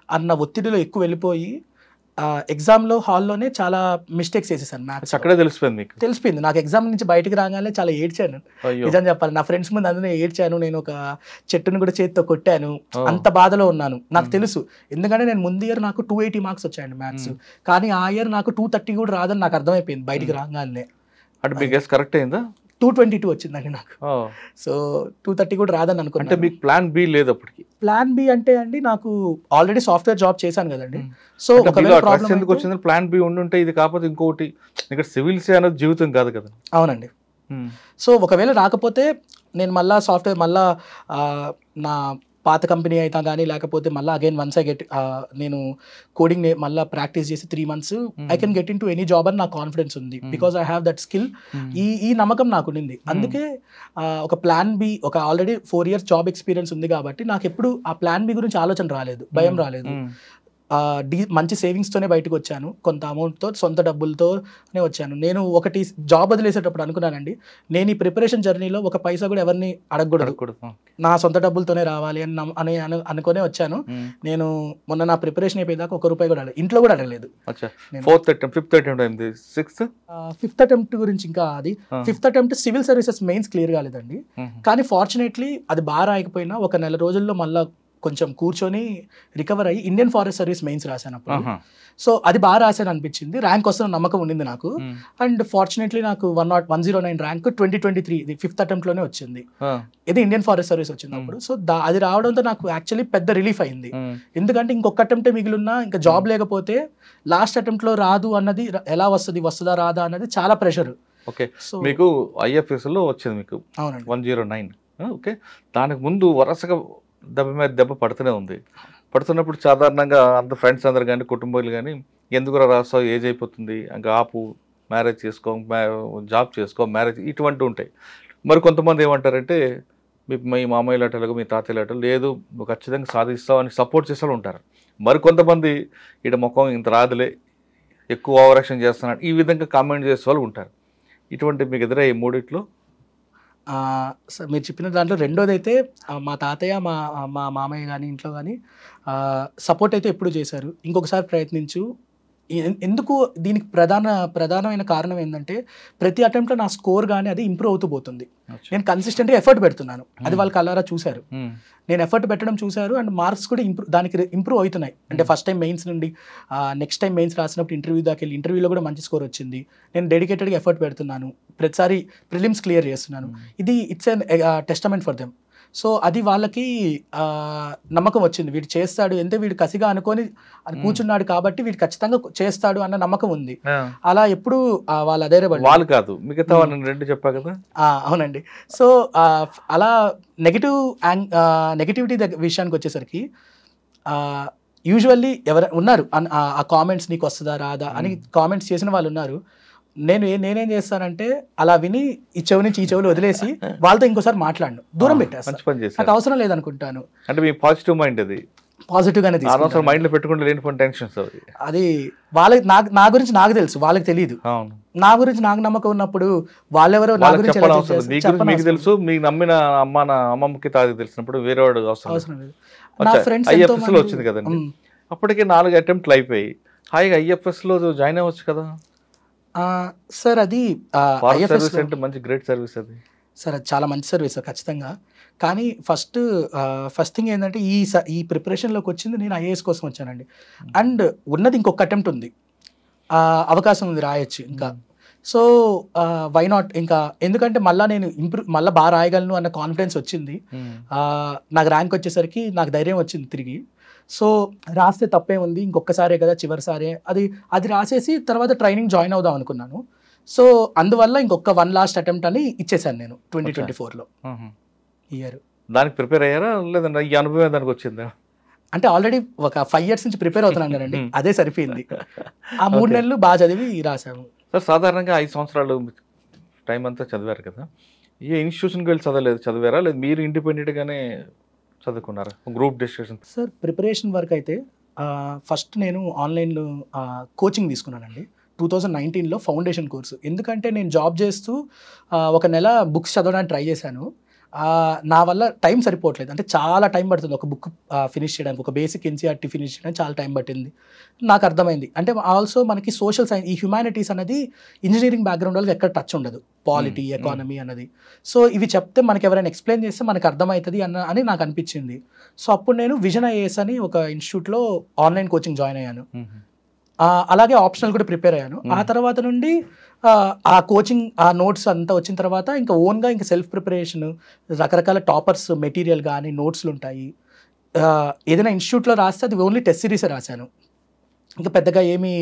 అన్న ఒత్తిడిలో ఎక్కువ వెళ్ళిపోయి ఎగ్జామ్లో హాల్లోనే చాలా మిస్టేక్స్ చేసేసాను. మ్యాథ్స్ అక్కడే తెలిసిపోయింది నాకు. ఎగ్జామ్ నుంచి బయటకు రాగానే చాలా ఏడ్చాను, నిజం చెప్పాలి. నా ఫ్రెండ్స్ ముందు అందులో ఏడ్చాను. నేను ఒక చెట్టును కూడా చేతితో కొట్టాను, అంత బాధలో ఉన్నాను. నాకు తెలుసు, ఎందుకంటే నేను ముందు ఇయర్ నాకు 280 మార్క్స్ వచ్చాయండి మ్యాథ్స్, కానీ ఆ ఇయర్ నాకు 230 కూడా రాదని నాకు అర్థమైపోయింది బయటికి రాగానే. అంటే మీ గెస్ కరెక్ట్ అయిందా? 222 వచ్చిందండి నాకు. సో 230 కూడా రాదని అనుకున్నాను. అంటే మీకు ప్లాన్ బి లేదు అప్పటికి? ప్లాన్ బి అంటే అండి, నాకు ఆల్రెడీ సాఫ్ట్వేర్ జాబ్ చేశాను కదండి. సో ఎందుకు వచ్చింది? ప్లాన్ బి ఉండుంటే ఇది కాకపోతే ఇంకోటి, ఇక్కడ సివిల్స్ అనేది జీవితం కాదు కదా. అవునండి. సో ఒకవేళ రాకపోతే నేను మళ్ళీ సాఫ్ట్వేర్ మళ్ళీ నా పాత కంపెనీ అయినా కానీ, లేకపోతే మళ్ళీ అగైన్ వన్స్ ఐ గెట్ నేను కోడింగ్ మళ్ళీ ప్రాక్టీస్ చేసి 3 months I can get in to any job అని నాకు కాన్ఫిడెన్స్ ఉంది. Because I have that skill. ఈ నమ్మకం నాకు ఉండింది. అందుకే ఒక ప్లాన్ బి, ఒక ఆల్రెడీ 4 years జాబ్ ఎక్స్పీరియన్స్ ఉంది కాబట్టి నాకు ఎప్పుడు ఆ ప్లాన్ బి గురించి ఆలోచన రాలేదు, భయం రాలేదు. మంచి సేవింగ్స్తోనే బయటకు వచ్చాను, కొంత అమౌంట్తో, సొంత డబ్బులతోనే వచ్చాను. నేను ఒకటి జాబ్ వదిలేసేటప్పుడు అనుకున్నానండి, నేను ఈ ప్రిపరేషన్ జర్నీలో ఒక పైసా కూడా ఎవరిని అడగకూడదు, నా సొంత డబ్బులతోనే రావాలి అని అనుకునే వచ్చాను. నేను మొన్న నా ప్రిపరేషన్ అయిపోయేదాకా 1 రూపాయి కూడా అడగలేదు, ఇంట్లో కూడా అడగలేదు. ఫిఫ్త్ అటెంప్ట్ గురించి ఇంకా అది 5th attempt civil services mains clear కాలేదండి. కానీ ఫార్చునేట్లీ అది బాగా రాయకపోయినా ఒక 1 నెల రోజుల్లో మళ్ళీ కొంచెం కూర్చొని రికవర్ అయ్యి ఇండియన్ ఫారెస్ట్ సర్వీస్ మెయిన్స్ రాశాను అప్పుడు. సో అది బాగా రాశాను అనిపించింది, ర్యాంక్ వస్తున్న నమ్మకం ఉండింది నాకు. అండ్ ఫార్చునేట్లీ నాకు 109 ర్యాంక్ 2023 5th అటెంప్ట్లోనే వచ్చింది. ఇది ఇండియన్ ఫారెస్ట్ సర్వీస్ వచ్చింది అప్పుడు. సో అది రావడంతో నాకు యాక్చువల్లీ పెద్ద రిలీఫ్ అయింది. ఎందుకంటే ఇంకొక అటెంప్టే మిగిలిన్నా, ఇంకా జాబ్ లేకపోతే లాస్ట్ అటెంప్ట్లో రాదు అన్నది, ఎలా వస్తుందా రాదా అన్నది చాలా ప్రెషర్. ఓకే, మీకు ఐఎఫ్ఎస్లో వచ్చింది మీకు 109. ఓకే, దానికి ముందు వరుసగా దెబ్బ మీద దెబ్బ పడుతూనే ఉంది. పడుతున్నప్పుడు సాధారణంగా అంత ఫ్రెండ్స్ అందరు కానీ, కుటుంబాలు కానీ, ఎందుకు రాస్తావు, ఏజ్ అయిపోతుంది, ఇంకా ఆపు, మ్యారేజ్ చేసుకో, జాబ్ చేసుకో, మ్యారేజ్, ఇటువంటి ఉంటాయి. మరి కొంతమంది ఏమంటారంటే, మీ మామయ్యలు అటలుగా, మీ తాతయ్యలు అటలు, లేదు నువ్వు ఖచ్చితంగా సాధిస్తావు అని సపోర్ట్ చేసే వాళ్ళు ఉంటారు. మరి కొంతమంది ఇటు ముఖం ఇంత రాదులే, ఎక్కువ ఓవర్ యాక్షన్ చేస్తున్నాడు, ఈ విధంగా కామెంట్ చేసే వాళ్ళు ఉంటారు. ఇటువంటి మీకు ఎదురయ్యే మూడిట్లో? సార్ మీరు చెప్పిన దాంట్లో రెండోది అయితే, మా తాతయ్య మా మామయ్య కానీ ఇంట్లో కానీ సపోర్ట్ అయితే ఎప్పుడు చేశారు. ఇంకొకసారి ప్రయత్నించు. ఎందుకు దీనికి ప్రధానమైన కారణం ఏంటంటే, ప్రతి అటెంప్ట్లో నా స్కోర్ కానీ అది ఇంప్రూవ్ అవుతూ పోతుంది. నేను కన్సిస్టెంట్గా ఎఫర్ట్ పెడుతున్నాను, అది వాళ్ళు కలరా చూశారు. నేను ఎఫర్ట్ పెట్టడం చూశారు, అండ్ మార్క్స్ కూడా ఇంప్రూవ్ అవుతున్నాయి. అంటే ఫస్ట్ టైం మెయిన్స్ నుండి నెక్స్ట్ టైం మెయిన్స్ రాసినప్పుడు ఇంటర్వ్యూ దాకా వెళ్ళి ఇంటర్వ్యూలో కూడా మంచి స్కోర్ వచ్చింది. నేను డెడికేటెడ్గా ఎఫర్ట్ పెడుతున్నాను, ప్రతిసారి ప్రిలిమ్స్ క్లియర్ చేస్తున్నాను. ఇది it's an testament for them. So అది వాళ్ళకి నమ్మకం వచ్చింది, వీడు చేస్తాడు, ఎంత వీడు కసిగా అనుకొని కూర్చున్నాడు కాబట్టి వీడు ఖచ్చితంగా చేస్తాడు అన్న నమ్మకం ఉంది. అలా ఎప్పుడు వాళ్ళు అధైర్యపడ్డారు. వాళ్ళు కాదు, మిగతా రెండు చెప్పా కదా. అవునండి. సో అలా నెగిటివిటీ విషయానికి వచ్చేసరికి యూజువల్లీ ఎవరు ఉన్నారు ఆ కామెంట్స్ నీకు వస్తుందా రాదా అని కామెంట్స్ చేసిన వాళ్ళు ఉన్నారు. నేనేం చేస్తానంటే, అలా విని ఈ చెవి నుంచి ఈ చెవులు వదిలేసి వాళ్ళతో ఇంకోసారి మాట్లాడను, దూరం పెట్టేస్తాను. నాకు అవసరం లేదనుకుంటాను. అంటే మీ పాజిటివ్ మైండ్ అది పాజిటివ్ గానే తీసుకుంటాను. మైండ్ లో పెట్టుకుంటే లేని టెన్షన్స్ అది వాళ్ళకి నా గురించి నాకు తెలుసు, వాళ్ళకి తెలియదు. నా గురించి నాకు నమ్మకం ఉన్నప్పుడు వాళ్ళెవరో నా గురించి మీకు తెలుసు, మీకు నమ్మిన అమ్మమ్మకి తాగి తెలిసినప్పుడు వేరే వాడు అవసరం లేదు. నా ఫ్రెండ్స్ ఐఎఫ్ఎస్ లో వచ్చింది కదండి, అప్పటికే 4 అటెంప్ట్లు అయిపోయి హాయిగా ఐఎఫ్ఎస్ లో జాయిన్ అవ్వచ్చు కదా సార్. అది సర్వీస్ అంటే మంచి గ్రేట్ సర్వీస్ అది సార్, అది చాలా మంచి సర్వీస్ ఖచ్చితంగా. కానీ ఫస్ట్ థింగ్ ఏంటంటే, ఈ ప్రిపరేషన్లోకి వచ్చింది నేను ఐఏఎస్ కోసం వచ్చానండి. అండ్ ఉన్నది ఇంకొక అటెంప్ట్ ఉంది, అవకాశం ఉంది, రాయొచ్చు ఇంకా. సో వై నాట్, ఇంకా ఎందుకంటే మళ్ళీ నేను మళ్ళీ బాగా రాయగలను అన్న కాన్ఫిడెన్స్ వచ్చింది. నాకు ర్యాంక్ వచ్చేసరికి నాకు ధైర్యం వచ్చింది తిరిగి. సో రాస్తే తప్పే ఉంది, ఇంకొకసారే కదా చివరిసారే, అది రాసేసి తర్వాత ట్రైనింగ్ జాయిన్ అవుదాం అనుకున్నాను. సో అందువల్ల ఇంకొక 1 లాస్ట్ అటెంప్ట్ అని ఇచ్చేసాను నేను 2024లో ఇయర్. దానికి ప్రిపేర్ అయ్యారా లేదంటే ఈ అనుభవం దానికి వచ్చిందా? అంటే ఆల్రెడీ ఒక 5 years నుంచి ప్రిపేర్ అవుతున్నాను కదండి, అదే సరిపోయింది. ఆ 3 నెలలు బాగా చదివి రాసాము. సార్ సాధారణంగా 5 సంవత్సరాలు టైం అంతా చదివారు కదా, ఏ ఇన్స్టిట్యూషన్కి వెళ్ళి చదివారా లేదు మీరు ఇండిపెండెంట్గానే చదువుకున్నారా group discussion? Sir preparation work అయితే ఫస్ట్ నేను ఆన్లైన్లో కోచింగ్ తీసుకున్నానండి 2019లో ఫౌండేషన్ కోర్సు. ఎందుకంటే నేను జాబ్ చేస్తూ 1 నెల బుక్స్ చదవడానికి ట్రై చేశాను. నా వల్ల టైం సరిపోవట్లేదు, అంటే చాలా టైం పడుతుంది ఒక బుక్ ఫినిష్ చేయడానికి, ఒక బేసిక్ ఎన్సీఆర్టీ ఫినిష్ చేయడానికి చాలా టైం పట్టింది. నాకు అర్థమైంది అంటే ఆల్సో మనకి సోషల్ సైన్స్, ఈ హ్యుమానిటీస్ అనేది ఇంజనీరింగ్ బ్యాక్గ్రౌండ్ వాళ్ళకి ఎక్కడ టచ్ ఉండదు, పాలిటీ ఎకానమీ అన్నది. సో ఇవి చెప్తే మనకి ఎవరైనా ఎక్స్ప్లెయిన్ చేస్తే మనకు అర్థమవుతుంది అని నాకు అనిపించింది. సో అప్పుడు నేను విజన్ ఐఏఎస్ అని ఒక ఇన్స్టిట్యూట్లో ఆన్లైన్ కోచింగ్ జాయిన్ అయ్యాను. అలాగే ఆప్షనల్ కూడా ప్రిపేర్ అయ్యాను. ఆ తర్వాత నుండి ఆ కోచింగ్, ఆ నోట్స్ అంతా వచ్చిన తర్వాత ఇంకా ఓన్గా ఇంకా సెల్ఫ్ ప్రిపరేషన్, రకరకాల టాపర్స్ మెటీరియల్ కానీ నోట్స్లు ఉంటాయి. ఏదైనా ఇన్స్టిట్యూట్లో రాస్తే అది ఓన్లీ టెస్ట్ సిరీసే రాశాను, ఇంకా పెద్దగా ఏమీ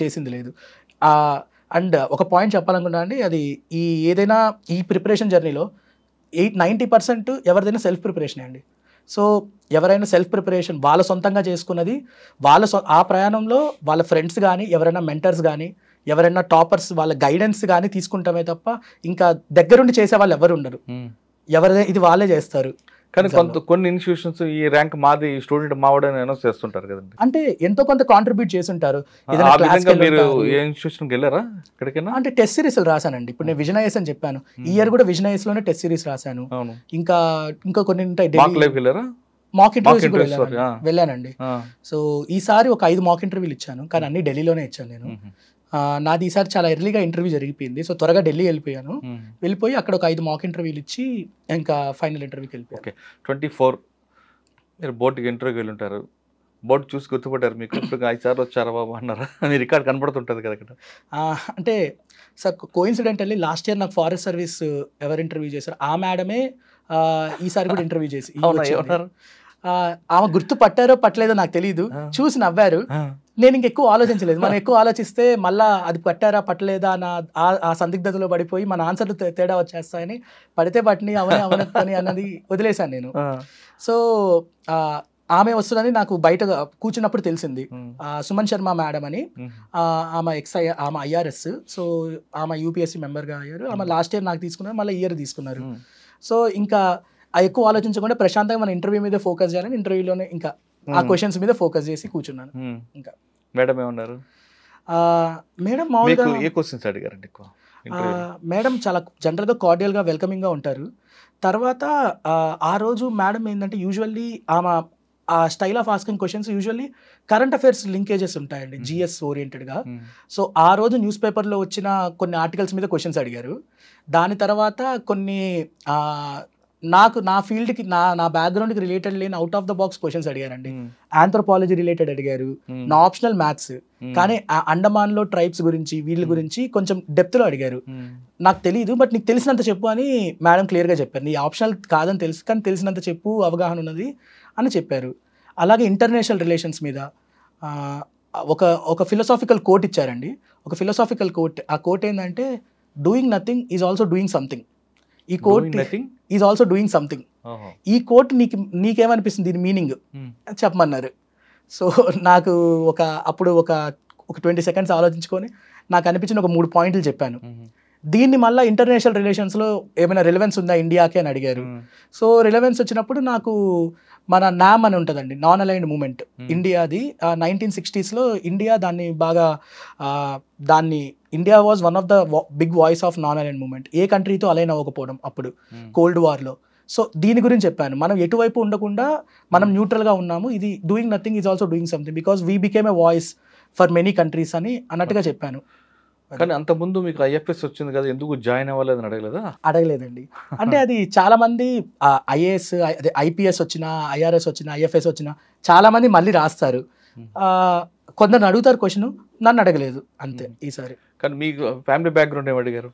చేసింది లేదు. అండ్ ఒక పాయింట్ చెప్పాలనుకున్నా అండి, అది ఏదైనా ఈ ప్రిపరేషన్ జర్నీలో 90% ఎవరిదైనా సెల్ఫ్ ప్రిపరేషనే అండి. సో ఎవరైనా సెల్ఫ్ ప్రిపరేషన్ వాళ్ళ సొంతంగా చేసుకున్నది, ఆ ప్రయాణంలో వాళ్ళ ఫ్రెండ్స్ కానీ ఎవరైనా మెంటర్స్ కానీ ఎవరైనా టాపర్స్ వాళ్ళ గైడెన్స్ కానీ తీసుకుంటామే తప్ప ఇంకా దగ్గరుండి చేసే వాళ్ళు ఎవరు ఉండరు, ఇది వాళ్ళే చేస్తారు. కానీ కొన్ని ఇన్స్టిట్యూషన్స్ ఈ ర్యాంక్ మాది స్టూడెంట్ మావాడని అనౌన్స్ చేస్తుంటారు కదండి, అంటే ఎంతో కొంత కాంట్రిబ్యూట్ చేసి ఉంటారు. అంటే టెస్ట్ సిరీస్ రాశానండి. ఇప్పుడు నేను విజన్ ఐఎస్ అని చెప్పాను, ఈ ఇయర్ కూడా విజన్ ఐఎస్ లోనే టెస్ట్ సిరీస్ రాశాను. ఇంకా కొన్ని ఉంటాయి, మాక్ ఇంటర్వ్యూస్ వెళ్ళానండి. సో ఈసారి ఒక 5 మాక్ ఇంటర్వ్యూలు ఇచ్చాను, కానీ అన్ని ఢిల్లీలోనే ఇచ్చాను నేను. నాది ఈసారి చాలా ఎర్లీగా ఇంటర్వ్యూ జరిగిపోయింది. సో త్వరగా ఢిల్లీ వెళ్ళిపోయి అక్కడ ఒక 5 మాక్ ఇంటర్వ్యూలు ఇచ్చి ఇంకా ఫైనల్ ఇంటర్వ్యూకి వెళ్ళిపోయాను. ఓకే 24 మీరు బోర్డుకి ఇంటర్వ్యూకి వెళ్ళి ఉంటారు, బోర్డు చూసి గుర్తుపట్టారు మీకు, ఇప్పుడు 5 సార్లు వచ్చారా బాబు అన్నారా? మీ రికార్డ్ కనబడుతుంటుంది కదా అక్కడ. అంటే సార్ కోఇన్సిడెంటల్లీ లాస్ట్ ఇయర్ నాకు ఫారెస్ట్ సర్వీస్ ఎవరు ఇంటర్వ్యూ చేశారు ఆ మేడమే ఈసారి కూడా ఇంటర్వ్యూ చేసి, ఆమె గుర్తు పట్టారో పట్టలేదో నాకు తెలియదు, చూసి నవ్వారు. నేను ఇంకెక్కువ ఆలోచించలేదు, మనం ఎక్కువ ఆలోచిస్తే మళ్ళీ అది పట్టారా పట్టలేదా ఆ సందిగ్ధతలో పడిపోయి మన ఆన్సర్లు తేడా వచ్చేస్తాయని, పడితే పట్టిని అవనని అన్నది వదిలేశాను నేను. సో ఆమె వస్తుందని నాకు బయట కూర్చున్నప్పుడు తెలిసింది, సుమన్ శర్మ మేడం అని. ఆమె ఆమె ఐఆర్ఎస్, సో ఆమె యూపీఎస్సీ మెంబర్గా అయ్యారు. ఆమె లాస్ట్ ఇయర్ నాకు తీసుకున్నారు, మళ్ళీ ఇయర్ తీసుకున్నారు. సో ఇంకా ఎక్కువ ఆలోచించకుండా ప్రశాంతంగా మన ఇంటర్వ్యూ మీద ఫోకస్ చేయాలని ఇంటర్వ్యూలోనే ఇంకా ఆ క్వశ్చన్స్ మీద ఫోకస్ చేసి కూర్చున్నాను. ఇంకా మేడం ఏమన్నారు? మేడం మామూలుగా ఏ క్వశ్చన్స్ అడిగారండి ఎక్కువ? మేడం చాలా జనరల్గా కార్డియల్గా వెల్కమింగ్గా ఉంటారు. తర్వాత ఆ రోజు మేడం ఏంటంటే యూజువల్లీ ఆమె ఆ style of asking questions usually current affairs linkages ఉంటాయండి, జిఎస్ ఓరియంటెడ్గా. సో ఆ రోజు న్యూస్ పేపర్లో వచ్చిన కొన్ని ఆర్టికల్స్ మీద క్వశ్చన్స్ అడిగారు. దాని తర్వాత కొన్ని నా ఫీల్డ్కి నా బ్యాక్గ్రౌండ్కి రిలేటెడ్ లేని out of the box questions అడిగారండి. ఆంథ్రోపాలజీ రిలేటెడ్ అడిగారు, నా ఆప్షనల్ మ్యాథ్స్, కానీ అండమాన్లో ట్రైబ్స్ గురించి వీళ్ళ గురించి కొంచెం డెప్త్లో అడిగారు. నాకు తెలియదు, బట్ నీకు తెలిసినంత చెప్పు అని మేడం క్లియర్గా చెప్పారు. నీ ఆప్షనల్ కాదని తెలుసు, కానీ తెలిసినంత చెప్పు, అవగాహన ఉన్నది అని చెప్పారు. అలాగే ఇంటర్నేషనల్ రిలేషన్స్ మీద ఒక ఫిలాసాఫికల్ కోట్ ఇచ్చారండి. ఒక ఫిలాసాఫికల్ కోట్, ఆ కోట్ ఏంటంటే doing nothing is also doing something. ఈ quote is also doing something. ఈ కోట్ నీకేమనిపిస్తుంది, దీని మీనింగ్ చెప్పమన్నారు. సో నాకు అప్పుడు ఒక 20 seconds ఆలోచించుకొని నాకు అనిపించిన ఒక 3 పాయింట్లు చెప్పాను. దీన్ని మళ్ళీ ఇంటర్నేషనల్ రిలేషన్స్లో ఏమైనా రిలవెన్స్ ఉందా ఇండియాకి అని అడిగారు. సో రిలవెన్స్ వచ్చినప్పుడు నాకు మన నామ్ అని ఉంటుందండి, నాన్ అలైన్డ్ మూమెంట్ ఇండియాది. 1960s ఇండియా దాన్ని బాగా India was one of the big voice of non aligned movement. ఏ కంట్రీతో అలైన్ అవ్వకపోవడం అప్పుడు కోల్డ్ వార్లో. సో దీని గురించి చెప్పాను, మనం ఎటువైపు ఉండకుండా మనం న్యూట్రల్గా ఉన్నాము, ఇది doing nothing is also doing something because we became a voice for many countries అని అన్నట్టుగా చెప్పాను. కానీ అంతకుముందు మీకు ఐఎఫ్ఎస్ వచ్చింది కదా, ఎందుకు జాయిన్ అవ్వలేదని అడగలేదా? అడగలేదండి. అంటే అది చాలా మంది ఐఏఎస్, ఐపీఎస్ వచ్చినా, ఐఆర్ఎస్ వచ్చినా, ఐఎఫ్ఎస్ వచ్చినా చాలా మంది మళ్ళీ రాస్తారు. కొందరు అడుగుతారు క్వశ్చన్, నన్ను అడగలేదు అంతే ఈసారి. కానీ మీకు ఫ్యామిలీ బ్యాక్గ్రౌండ్ ఏమి అడిగారు?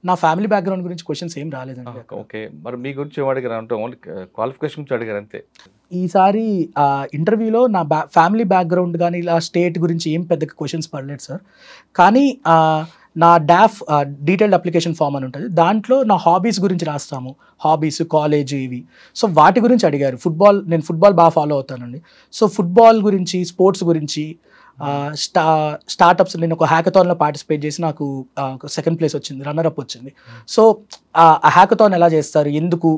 నా ఫ్యామిలీ బ్యాక్గ్రౌండ్ గురించి క్వశ్చన్స్ ఏం రాలేదండి. ఓకే, మరి మీ గురించి ఏం అడిగారు అంటే ఓన్లీ క్వాలిఫికేషన్ గురించి అడిగారు అంతే. ఈసారి ఇంటర్వ్యూలో నా ఫ్యామిలీ బ్యాక్గ్రౌండ్ కానీ ఇలా స్టేట్ గురించి ఏం పెద్దగా క్వశ్చన్స్ పడలేదు సార్. కానీ నా డాఫ్ డీటెయిల్డ్ అప్లికేషన్ ఫామ్ అని ఉంటుంది, దాంట్లో నా హాబీస్ గురించి రాస్తాము, హాబీస్, కాలేజ్ ఇవి. సో వాటి గురించి అడిగారు. నేను ఫుట్బాల్ బాగా ఫాలో అవుతానండి. సో ఫుట్బాల్ గురించి, స్పోర్ట్స్ గురించి, స్టార్టప్స్, నేను ఒక హ్యాకథాన్లో పార్టిసిపేట్ చేసి నాకు సెకండ్ ప్లేస్ వచ్చింది, రన్నర్ అప్ వచ్చింది. సో ఆ హ్యాకథాన్ ఎలా చేస్తారు, ఎందుకు,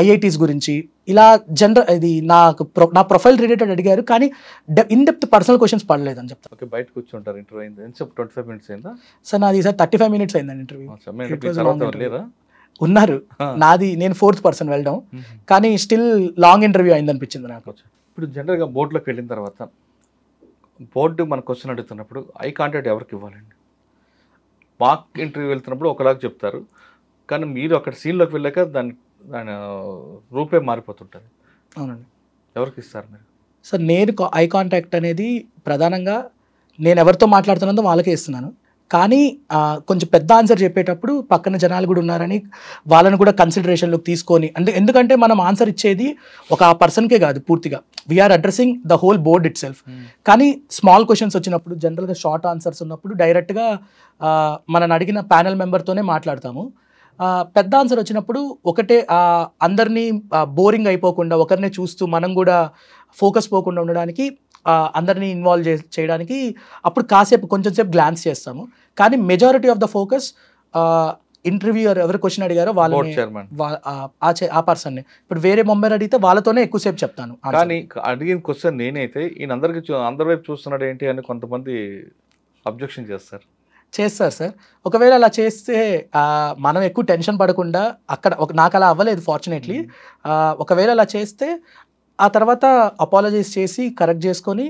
ఐఐటీస్ గురించి, ఇలా ఇది నా ప్రొఫైల్ రిలేటెడ్ అడిగారు. కానీ ఇన్ డెప్త్ పర్సనల్ క్వశ్చన్స్ పడలేదు అని చెప్తాను. ఓకే, బయట కూర్చుంటారు. ఇంటర్వ్యూ అయింది 25 minutes అయిందా సార్? నాది సార్ 35 minutes అయిందండి ఇంటర్వ్యూ. ఉన్నారు, నేను 4th person వెళ్ళడం, కానీ స్టిల్ లాంగ్ ఇంటర్వ్యూ అయింది అనిపించింది నాకు. ఇప్పుడు జనరల్గా బోర్డులోకి వెళ్ళిన తర్వాత బోర్డు మన క్వశ్చన్ అడుగుతున్నప్పుడు ఐ కాంటాక్ట్ ఎవరికి ఇవ్వాలండి? మాక్ ఇంటర్వ్యూ వెళ్తున్నప్పుడు ఒకలాగా చెప్తారు, కానీ మీరు అక్కడ సీన్లోకి వెళ్ళాక దాని రూపే మారిపోతుంటుంది. అవునండి. ఎవరికి ఇస్తారు మీరు? సార్ నేను ఐ కాంటాక్ట్ అనేది ప్రధానంగా నేను ఎవరితో మాట్లాడుతున్నదో వాళ్ళకే ఇస్తున్నాను. కానీ కొంచెం పెద్ద ఆన్సర్ చెప్పేటప్పుడు పక్కన జనాలు కూడా ఉన్నారని వాళ్ళని కూడా కన్సిడరేషన్లోకి తీసుకొని, ఎందుకంటే మనం ఆన్సర్ ఇచ్చేది ఒక ఆ పర్సన్కే కాదు, పూర్తిగా we're addressing the whole board itself. కానీ స్మాల్ క్వశ్చన్స్ వచ్చినప్పుడు, జనరల్గా షార్ట్ ఆన్సర్స్ ఉన్నప్పుడు డైరెక్ట్గా మనని అడిగిన ప్యానెల్ మెంబర్తోనే మాట్లాడతాము. పెద్ద ఆన్సర్ వచ్చినప్పుడు ఒకటే అందరినీ బోరింగ్ అయిపోకుండా, ఒకరినే చూస్తూ మనం కూడా ఫోకస్ పోకుండా ఉండడానికి, అందరినీ ఇన్వాల్వ్ చేయడానికి అప్పుడు కొంచెం సేపు గ్లాన్స్ చేస్తాము. కానీ majority of the focus interviewer ఎవరు క్వశ్చన్ అడిగారో వాళ్ళని, ఆ పర్సన్ని. ఇప్పుడు వేరే మెంబర్ అడిగితే వాళ్ళతోనే ఎక్కువసేపు చెప్తాను. కానీ అడిగిన క్వశ్చన్ నేనైతే ఈయన అందరి వైపు చూస్తున్నాడు ఏంటి అని కొంతమంది అబ్జెక్షన్ చేస్తారు సార్. ఒకవేళ అలా చేస్తే మనం ఎక్కువ టెన్షన్ పడకుండా, నాకు అలా అవ్వలేదు ఫార్చునేట్లీ. ఒకవేళ అలా చేస్తే ఆ తర్వాత అపాలజైజ్ చేసి కరెక్ట్ చేసుకొని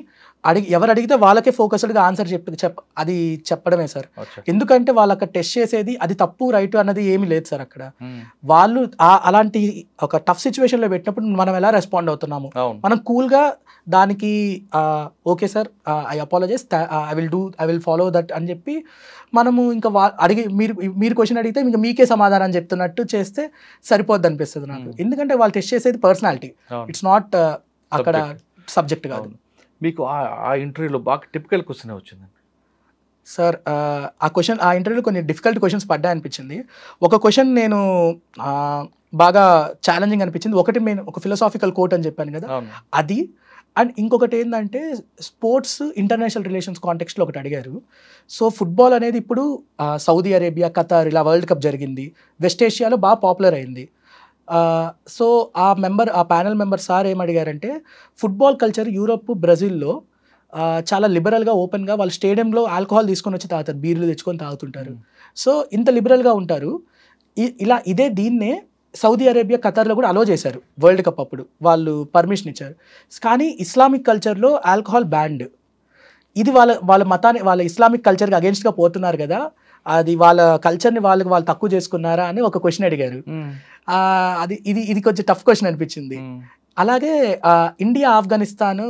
ఎవరు అడిగితే వాళ్ళకే ఫోకస్డ్గా ఆన్సర్ అది చెప్పడమే సార్. ఎందుకంటే వాళ్ళు అక్కడ టెస్ట్ చేసేది అది తప్పు రైట్ అన్నది ఏమీ లేదు సార్. అక్కడ వాళ్ళు అలాంటి ఒక టఫ్ సిచ్యువేషన్లో పెట్టినప్పుడు మనం ఎలా రెస్పాండ్ అవుతున్నాము, మనం కూల్గా దానికి okay sir, I apologise, I will follow that అని చెప్పి మనము ఇంకా మీరు క్వశ్చన్ అడిగితే ఇంకా మీకే సమాధానం చెప్తున్నట్టు చేస్తే సరిపోద్ది అనిపిస్తుంది నాకు. ఎందుకంటే వాళ్ళు టెస్ట్ చేసేది పర్సనాలిటీ, ఇట్స్ నాట్ అక్కడ సబ్జెక్ట్ కాదు. మీకు ఆ ఇంటర్వ్యూలో బాగా టిపికల్ క్వశ్చన్ వచ్చింది సార్? ఆ ఇంటర్వ్యూలో కొన్ని డిఫికల్ట్ క్వశ్చన్స్ పడ్డా అనిపించింది. ఒక క్వశ్చన్ నేను బాగా ఛాలెంజింగ్ అనిపించింది. ఒకటి నేను ఒక ఫిలాసాఫికల్ కోట్ అని చెప్పాను కదా, అది. అండ్ ఇంకొకటి ఏంటంటే స్పోర్ట్స్ ఇంటర్నేషనల్ రిలేషన్స్ కాంటెక్స్ట్లో ఒకటి అడిగారు. సో ఫుట్బాల్ అనేది ఇప్పుడు సౌదీ అరేబియా, ఖతార్ ఇలా వరల్డ్ కప్ జరిగింది, వెస్ట్ ఏషియాలో బాగా పాపులర్ అయింది. సో ఆ ప్యానెల్ మెంబర్ సార్ ఏమడిగారంటే, ఫుట్బాల్ కల్చర్ యూరోప్, బ్రెజిల్లో చాలా లిబరల్గా, ఓపెన్గా వాళ్ళు స్టేడియంలో ఆల్కహాల్ తీసుకొని వచ్చి తాగుతారు, బీర్లు తెచ్చుకొని తాగుతుంటారు. సో ఇంత లిబరల్గా ఉంటారు. దీన్నే సౌదీ అరేబియా, ఖతార్లో కూడా అలో చేశారు వరల్డ్ కప్ అప్పుడు, వాళ్ళు పర్మిషన్ ఇచ్చారు. కానీ ఇస్లామిక్ కల్చర్లో ఆల్కహాల్ బ్యాండ్. ఇది వాళ్ళ మతాన్ని, వాళ్ళ ఇస్లామిక్ కల్చర్కి అగేన్స్ట్గా పోతున్నారు కదా, అది వాళ్ళ కల్చర్ని వాళ్ళు తక్కువ చేసుకున్నారా అని ఒక క్వశ్చన్ అడిగారు. ఇది కొంచెం టఫ్ క్వశ్చన్ అనిపించింది. అలాగే ఇండియా, ఆఫ్ఘనిస్తాన్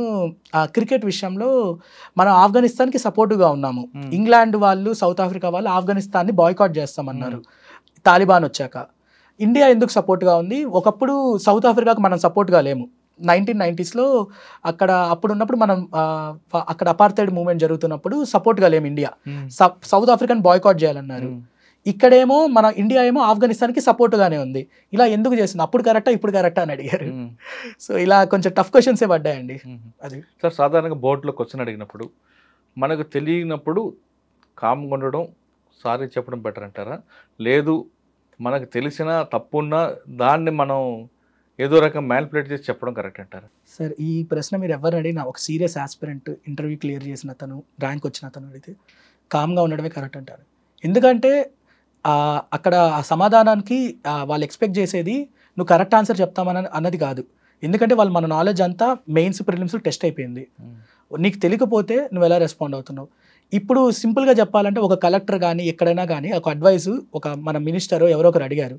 క్రికెట్ విషయంలో మనం ఆఫ్ఘనిస్తాన్కి సపోర్టుగా ఉన్నాము. ఇంగ్లాండ్ వాళ్ళు, సౌత్ ఆఫ్రికా వాళ్ళు ఆఫ్ఘనిస్తాన్ని బాయ్కాట్ చేస్తామన్నారు తాలిబాన్ వచ్చాక. ఇండియా ఎందుకు సపోర్ట్గా ఉంది? ఒకప్పుడు సౌత్ ఆఫ్రికాకు మనం సపోర్ట్గా లేము. 1990s అప్పుడు ఉన్నప్పుడు మనం అక్కడ అపార్థైడ్ మూవ్మెంట్ జరుగుతున్నప్పుడు సపోర్ట్గా లేము ఇండియా. సౌత్ ఆఫ్రికాని బాయ్కాట్ చేయాలన్నారు. ఇక్కడేమో మన ఇండియా ఏమో ఆఫ్ఘనిస్తాన్కి సపోర్ట్గానే ఉంది. ఇలా ఎందుకు చేస్తుంది? అప్పుడు కరెక్టా, ఇప్పుడు కరెక్టా అని అడిగారు. సో ఇలా కొంచెం టఫ్ క్వశ్చన్సే పడ్డాయండి. అది సార్, సాధారణంగా బోర్డులో క్వశ్చన్ అడిగినప్పుడు మనకు తెలియనప్పుడు కామ్గా ఉండడం, సారీ చెప్పడం బెటర్ అంటారా? లేదు మనకు తెలిసిన తప్పున్నా దాన్ని మనం ఏదో రకం మ్యానిపులేట్ చేసి చెప్పడం కరెక్ట్ అంటారా? సార్ ఈ ప్రశ్న మీరు ఎవరు అడిగినా, ఒక సీరియస్ ఆస్పిరెంట్, ఇంటర్వ్యూ క్లియర్ చేసిన అతను, ర్యాంక్ వచ్చిన అతను అడిగితే కామ్గా ఉండడమే కరెక్ట్ అంటారు. ఎందుకంటే అక్కడ ఆ సమాధానానికి వాళ్ళు ఎక్స్పెక్ట్ చేసేది నువ్వు కరెక్ట్ ఆన్సర్ అన్నది కాదు. ఎందుకంటే వాళ్ళు మన నాలెడ్జ్ అంతా మెయిన్స్, ప్రిలిమ్స్ టెస్ట్ అయిపోయింది. నీకు తెలియకపోతే నువ్వు ఎలా రెస్పాండ్ అవుతున్నావు? ఇప్పుడు సింపుల్గా చెప్పాలంటే ఒక కలెక్టర్ కానీ ఎక్కడైనా కానీ ఒక అడ్వైస్, మన మినిస్టరో ఎవరో ఒకరు అడిగారు,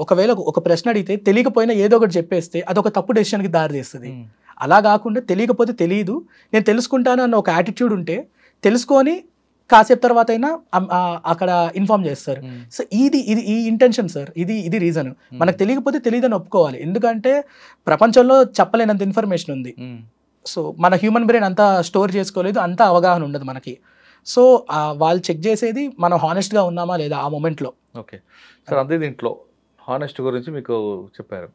ఒకవేళ ఒక ప్రశ్న అడిగితే తెలియకపోయినా ఏదో ఒకటి చెప్పేస్తే అదొక తప్పు డెసిషన్కి దారి తీస్తుంది. అలా కాకుండా తెలియకపోతే తెలియదు, నేను తెలుసుకుంటాను అన్న ఒక యాటిట్యూడ్ ఉంటే తెలుసుకొని కాసేపు తర్వాత అయినా అక్కడ ఇన్ఫార్మ్ చేస్తారు. సో ఇది ఈ ఇంటెన్షన్ సార్, ఇది రీజన్. మనకు తెలియకపోతే తెలియదని ఒప్పుకోవాలి, ఎందుకంటే ప్రపంచంలో చెప్పలేనంత ఇన్ఫర్మేషన్ ఉంది. సో మన హ్యూమన్ బ్రెయిన్ అంతా స్టోర్ చేసుకోలేదు, అంత అవగాహన ఉండదు మనకి. సో వాళ్ళు చెక్ చేసేది మనం హానెస్ట్గా ఉన్నామా లేదా ఆ మూమెంట్లో. ఓకే సార్, అదే దీంట్లో హానెస్ట్ గురించి మీకు చెప్పారు.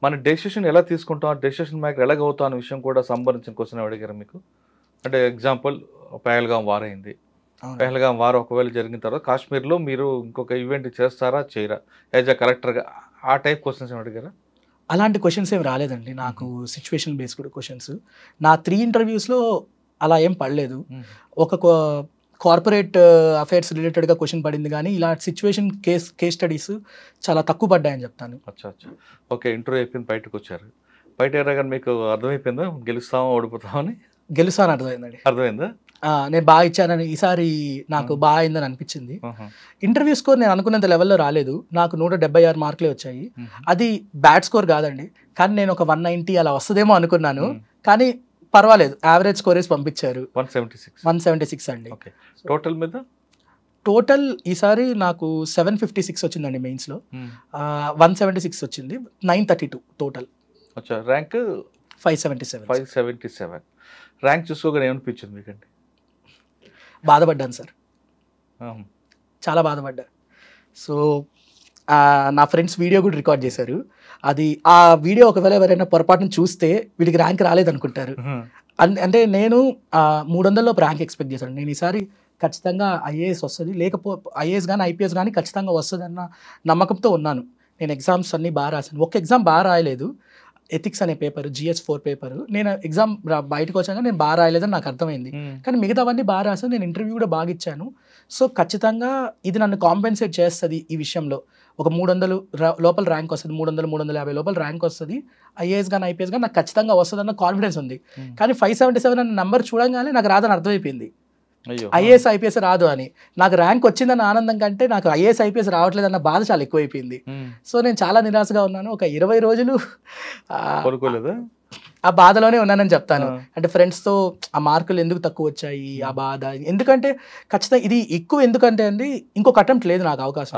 మన డెసిషన్ ఎలా తీసుకుంటాం, డెసిషన్ మేకర్ ఎలాగవుతాం అనే విషయం కూడా సంబంధించిన క్వశ్చన్ అడిగారు మీకు. అంటే ఎగ్జాంపుల్ పహల్గాం వార్ అయింది. పహల్గాం వార్ ఒకవేళ జరిగిన తర్వాత కాశ్మీర్లో మీరు ఇంకొక ఈవెంట్ చేస్తారా చేయరా యాజ్ అ కలెక్టర్గా, ఆ టైప్ క్వశ్చన్స్ ఏమి అడిగారా? అలాంటి క్వశ్చన్స్ ఏమి రాలేదండి నాకు, సిచ్యువేషన్ బేస్డ్ క్వశ్చన్స్. నా 3 ఇంటర్వ్యూస్లో అలా ఏం పడలేదు. ఒక కార్పొరేట్ అఫైర్స్ రిలేటెడ్గా క్వశ్చన్ పడింది, కానీ ఇలా సిచ్యువేషన్ కేస్ స్టడీస్ చాలా తక్కువ పడ్డాయని చెప్తాను. అచ్చా. ఓకే, ఇంటర్వ్యూ అయిపోయింది, బయటకు వచ్చారు. బయట కానీ మీకు అర్థమైపోయిందా గెలుస్తామో ఓడిపోతామని? గెలుస్తాను అర్థమైందండి. అర్థమైందా? నేను బాగా ఇచ్చానని, ఈసారి నాకు బాగా అయిందని అనిపించింది. ఇంటర్వ్యూ స్కోర్ నేను అనుకున్నంత లెవెల్లో రాలేదు, నాకు 176 మార్కులే వచ్చాయి. అది బ్యాడ్ స్కోర్ కాదండి, కానీ నేను ఒక 190 అలా వస్తుందేమో అనుకున్నాను, కానీ పర్వాలేదు, యావరేజ్ స్కోర్ వేసి పంపించారు. 176 అండి. టోటల్ మీద టోటల్ ఈసారి నాకు 756 వచ్చిందండి మెయిన్స్లో, 176 వచ్చింది, 932 టోటల్. ర్యాంక్ 577. ర్యాంక్ చూసుకోగానే ఏమనిపించింది మీకండి? బాధపడ్డాను సార్, చాలా బాధపడ్డా. సో నా ఫ్రెండ్స్ వీడియో కూడా రికార్డ్ చేశారు. అది ఆ వీడియో ఒకవేళ ఎవరైనా పొరపాటును చూస్తే వీడికి ర్యాంక్ రాలేదనుకుంటారు. అంటే నేను 300 ర్యాంక్ ఎక్స్పెక్ట్ చేశాను. నేను ఈసారి ఖచ్చితంగా ఐఏఎస్ వస్తుంది, ఐఏఎస్ కానీ ఐపీఎస్ కానీ ఖచ్చితంగా వస్తుంది అన్న నమ్మకంతో ఉన్నాను. నేను ఎగ్జామ్స్ అన్నీ బాగా రాశాను, ఒక్క ఎగ్జామ్ బాగా రాయలేదు, ఎథిక్స్ అనే పేపర్, GS4 పేపర్. నేను ఎగ్జామ్ బయటకు వచ్చాక నేను బాగా రాయలేదని నాకు అర్థమైంది, కానీ మిగతావన్నీ బాగా రాశాను. నేను ఇంటర్వ్యూ కూడా బాగా ఇచ్చాను. సో ఖచ్చితంగా ఇది నన్ను కాంపెన్సేట్ చేస్తుంది ఈ విషయంలో. ఒక 300 లోపల ర్యాంక్ వస్తుంది, 300-350 లోపల ర్యాంక్ వస్తుంది, ఐఏఎస్ కానీ ఐపీఎస్ కానీ నాకు ఖచ్చితంగా వస్తుంది అన్న కాన్ఫిడెన్స్ ఉంది. కానీ 577 అన్న నెంబర్ చూడగానే నాకు రాదని అర్థమైపోయింది, ఐఏఎస్ ఐపీఎస్ రాదు అని. నాకు ర్యాంక్ వచ్చిందన్న ఆనందం కంటే నాకు ఐఏఎస్ ఐపీఎస్ రావట్లేదన్న బాధ చాలా ఎక్కువైపోయింది. సో నేను చాలా నిరాశగా ఉన్నాను. ఒక 20 రోజులు ఆ బాధలోనే ఉన్నానని చెప్తాను. అంటే ఫ్రెండ్స్తో ఆ మార్కులు ఎందుకు తక్కువ వచ్చాయి, ఆ బాధ. ఎందుకంటే ఖచ్చితంగా ఇది ఎక్కువ, ఎందుకంటే అండి ఇంకొక అటెంప్ట్ లేదు నాకు అవకాశం.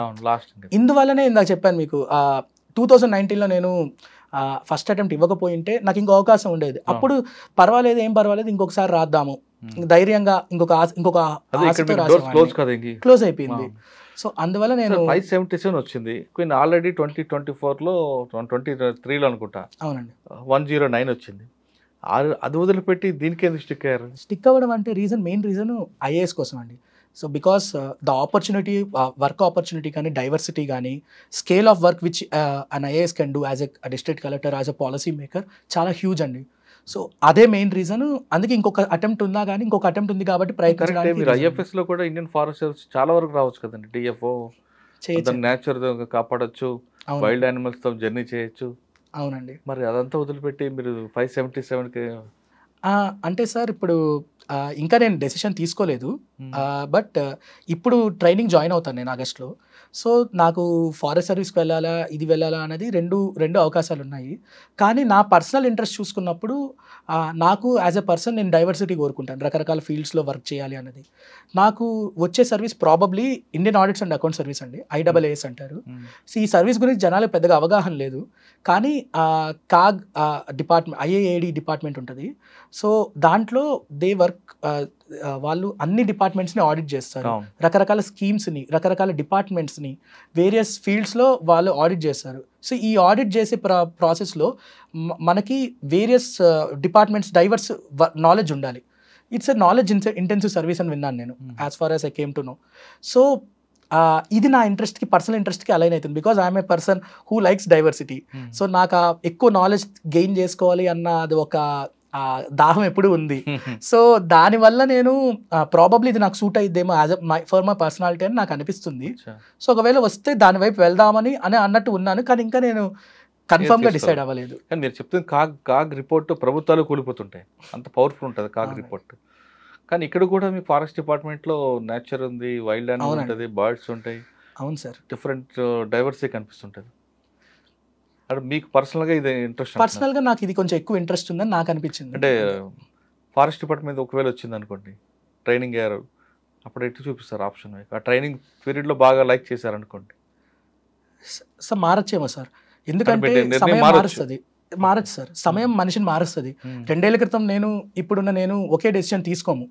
ఇందువల్లనే ఇందాక చెప్పాను మీకు, 2019లో నేను ఫస్ట్ అటెంప్ట్ ఇవ్వకపోయింటే నాకు ఇంకో అవకాశం ఉండేది. అప్పుడు పర్వాలేదు, ఏం పర్వాలేదు, ఇంకొకసారి రాద్దాము ధైర్యంగా, ఇంకొక క్లోజ్ అయిపోయింది. సో అందువల్ల నేను 577 వచ్చింది. ఆల్రెడీ 2024లో 2023లో అనుకుంటా, అవునండి, 109 వచ్చింది. అది వదిలిపెట్టి దీనికి ఎందుకు స్టిక్ అవ్వడం అంటే మెయిన్ రీజన్ ఐఏఎస్ కోసం అండి. So because the opportunity, work opportunity కానీ, డైవర్సిటీ కానీ, scale of work which an IAS can do as a district collector, as a policy maker చాలా హ్యూజ్ అండి. సో అదే మెయిన్ రీజన్. అందుకే ఇంకొక అటెంప్ట్ ఉన్నా కానీ ఇంకొక అటెంప్ట్ ఉంది కాబట్టి ప్రయత్నించడానికి. IFS లో కూడా ఇండియన్ ఫారెస్ట్ సర్వీస్ చాలా వరకు రావచ్చు కదండి. DFO నేచర్ కాపాడొచ్చు, వైల్డ్ యానిమల్స్ తో జర్నీ చేయొచ్చు. అవునండి. మరి అదంతా వదిలిపెట్టి మీరు 577కి అంటే సార్ ఇప్పుడు ఇంకా నేను డెసిషన్ తీసుకోలేదు, బట్ ఇప్పుడు ట్రైనింగ్ జాయిన్ అవుతాను నేను ఆగస్ట్లో. సో నాకు ఫారెస్ట్ సర్వీస్కి వెళ్ళాలా అనేది రెండు అవకాశాలు ఉన్నాయి. కానీ నా పర్సనల్ ఇంట్రెస్ట్ చూసుకున్నప్పుడు నాకు యాజ్ ఎ పర్సన్ నేను డైవర్సిటీ కోరుకుంటాను, రకరకాల ఫీల్డ్స్లో వర్క్ చేయాలి అన్నది. నాకు వచ్చే service probably Indian audits and account service అండి, IAAS అంటారు. సో ఈ సర్వీస్ గురించి జనాలకు పెద్దగా అవగాహన లేదు, కానీ కాగ్ డిపార్ట్మెంట్, IAAD డిపార్ట్మెంట్ ఉంటుంది. సో దాంట్లో దే వర్క్, వాళ్ళు అన్ని డిపార్ట్మెంట్స్ని ఆడిట్ చేస్తారు, రకరకాల స్కీమ్స్ని, రకరకాల డిపార్ట్మెంట్స్ని, వేరియస్ ఫీల్డ్స్లో వాళ్ళు ఆడిట్ చేస్తారు. సో ఈ ఆడిట్ చేసే ప్రాసెస్లో మనకి వేరియస్ డిపార్ట్మెంట్స్ డైవర్స్ నాలెడ్జ్ ఉండాలి. It's a knowledge intensive service అని విన్నాను నేను, as far as I came to know. So ఇది నా ఇంట్రెస్ట్కి, పర్సనల్ ఇంట్రెస్ట్కి అలైన్ అవుతుంది, because I'm a person who likes diversity. So నాకు ఎక్కువ నాలెడ్జ్ గెయిన్ చేసుకోవాలి అన్న అది ఒక దాహం ఎప్పుడు ఉంది. సో దానివల్ల నేను ప్రాబబ్లీ ఇది నాకు సూట్ అయిద్దేమో ఫర్ మై పర్సనాలిటీ అని నాకు అనిపిస్తుంది. సో ఒకవేళ వస్తే దాని వైపు వెళ్దామని అన్నట్టు ఉన్నాను, కానీ ఇంకా నేను కన్ఫర్మ్గా డిసైడ్ అవ్వలేదు. కానీ మీరు చెప్తుంది కాగ్ రిపోర్ట్ ప్రభుత్వాలు కూలిపోతుంటాయి, అంత పవర్ఫుల్ ఉంటుంది కాగ్ రిపోర్ట్. కానీ ఇక్కడ కూడా మీ ఫారెస్ట్ డిపార్ట్మెంట్లో నేచర్ ఉంది, వైల్డ్ యానిమల్ ఉంటుంది, బర్డ్స్ ఉంటాయి. అవును సార్, డిఫరెంట్ డైవర్సిటీ కనిపిస్తుంటుంది. అంటే మీకు పర్సనల్గా ఇది ఇంట్రెస్ట్ పర్సనల్గా నాకు ఇది కొంచెం ఎక్కువ ఇంట్రెస్ట్ ఉందని నాకు అనిపించింది. అంటే ఫారెస్ట్ డిపార్ట్మెంట్ ఒకవేళ వచ్చింది అనుకోండి, ట్రైనింగ్ అయ్యారు, అప్పుడు ఎట్లా చూపిస్తారు ఆప్షన్? ఆ ట్రైనింగ్ పీరియడ్లో బాగా లైక్ చేశారనుకోండి, సార్ మారచ్చేమో సార్, ఎందుకంటే సమయం మారచ్చు సార్, సమయం మనిషిని మారుస్తుంది. 2 ఏళ్ల క్రితం ఇప్పుడున్న నేను ఒకే డెసిషన్ తీసుకోము,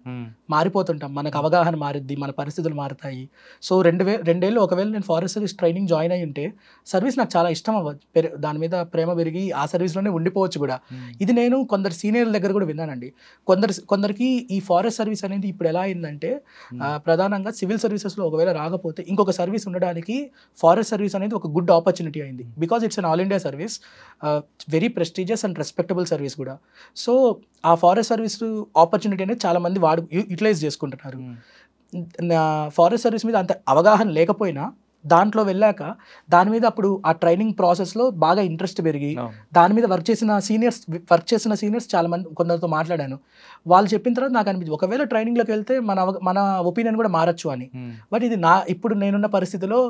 మారిపోతుంటాం, మనకు అవగాహన మారుద్ది, మన పరిస్థితులు మారుతాయి. సో 2 ఏళ్ళు ఒకవేళ నేను ఫారెస్ట్ సర్వీస్ ట్రైనింగ్ జాయిన్ అయ్యి ఉంటే సర్వీస్ నాకు చాలా ఇష్టం దాని మీద ప్రేమ పెరిగి ఆ సర్వీస్లోనే ఉండిపోవచ్చు కూడా. ఇది నేను కొందరు సీనియర్ల దగ్గర కూడా విన్నానండి. కొందరికి ఈ ఫారెస్ట్ సర్వీస్ అనేది ఇప్పుడు ఎలా అయిందంటే ప్రధానంగా సివిల్ సర్వీసెస్లో ఒకవేళ రాకపోతే ఇంకొక సర్వీస్ ఉండడానికి ఫారెస్ట్ సర్వీస్ అనేది ఒక గుడ్ ఆపర్చునిటీ అయింది. Because it's an all India service, very prestigious and respectable service కూడా. సో ఆ ఫారెస్ట్ సర్వీస్ ఆపర్చునిటీ అనేది చాలా మంది యూటిలైజ్ చేసుకుంటున్నారు. ఫారెస్ట్ సర్వీస్ మీద అంత అవగాహన లేకపోయినా దాంట్లో వెళ్ళాక దాని మీద అప్పుడు ఆ ట్రైనింగ్ ప్రాసెస్లో బాగా ఇంట్రెస్ట్ పెరిగి దాని మీద వర్క్ చేసిన సీనియర్స్ చాలా మంది కొందరితో మాట్లాడాను. వాళ్ళు చెప్పిన తర్వాత నాకు అనిపించింది ఒకవేళ ట్రైనింగ్లోకి వెళ్తే మన ఒపీనియన్ కూడా మారచ్చు అని. బట్ ఇది ఇప్పుడు నేనున్న పరిస్థితిలో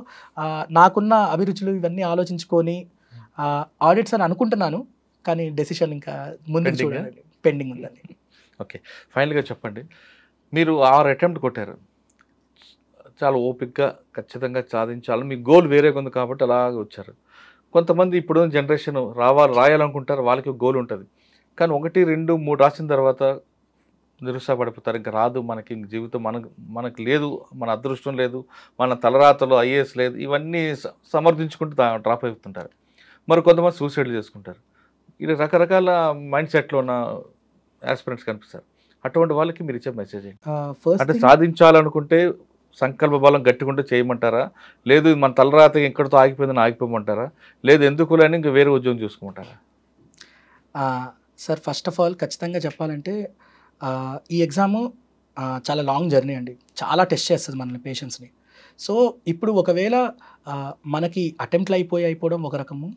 నాకున్న అభిరుచులు ఇవన్నీ ఆలోచించుకొని ఆడిట్స్ అని అనుకుంటున్నాను, కానీ డెసిషన్ ఇంకా ముందు చూడాలి, పెండింగ్ ఉందండి. ఓకే, ఫైనల్గా చెప్పండి, మీరు 6 అటెంప్ట్ కొట్టారు, చాలా ఓపిక్గా ఖచ్చితంగా సాధించాలని మీ గోల్ వేరే ఉంది కాబట్టి అలాగే వచ్చారు. కొంతమంది ఇప్పుడు జనరేషన్ రాయాలనుకుంటారు, వాళ్ళకి గోల్ ఉంటుంది, కానీ 1, 2, 3 రాసిన తర్వాత నిరుత్సాహపడిపోతారు, ఇంకా రాదు మనకి, ఇంక జీవితం మనకు లేదు, మన అదృష్టం లేదు, మన తలరాతలో ఐఏఎస్ లేదు, ఇవన్నీ సమర్థించుకుంటూ డ్రాప్ అవుతుంటారు. మరి కొంతమంది సూసైడ్లు చేసుకుంటారు. ఇది రకరకాల మైండ్ సెట్లో ఉన్న ఆస్పిరెంట్స్ కనిపిస్తారు. అటువంటి వాళ్ళకి మీరు ఇచ్చే మెసేజ్ ఏంటి? అంటే సాధించాలనుకుంటే సంకల్ప బలం గట్టికుంటే చేయమంటారా, లేదు మన తలరాత ఎక్కడితో ఆగిపోయిందని ఆగిపోమంటారా, లేదు ఎందుకు అని ఇంకా వేరే ఉద్యోగం చూసుకోమంటారా? సార్ ఫస్ట్ ఆఫ్ ఆల్ ఖచ్చితంగా చెప్పాలంటే ఈ ఎగ్జాము చాలా లాంగ్ జర్నీ అండి, చాలా టెస్ట్ చేస్తుంది మనల్ని, పేషెన్స్ని. సో ఇప్పుడు ఒకవేళ మనకి అటెంప్ట్లు అయిపోవడం ఒక రకము,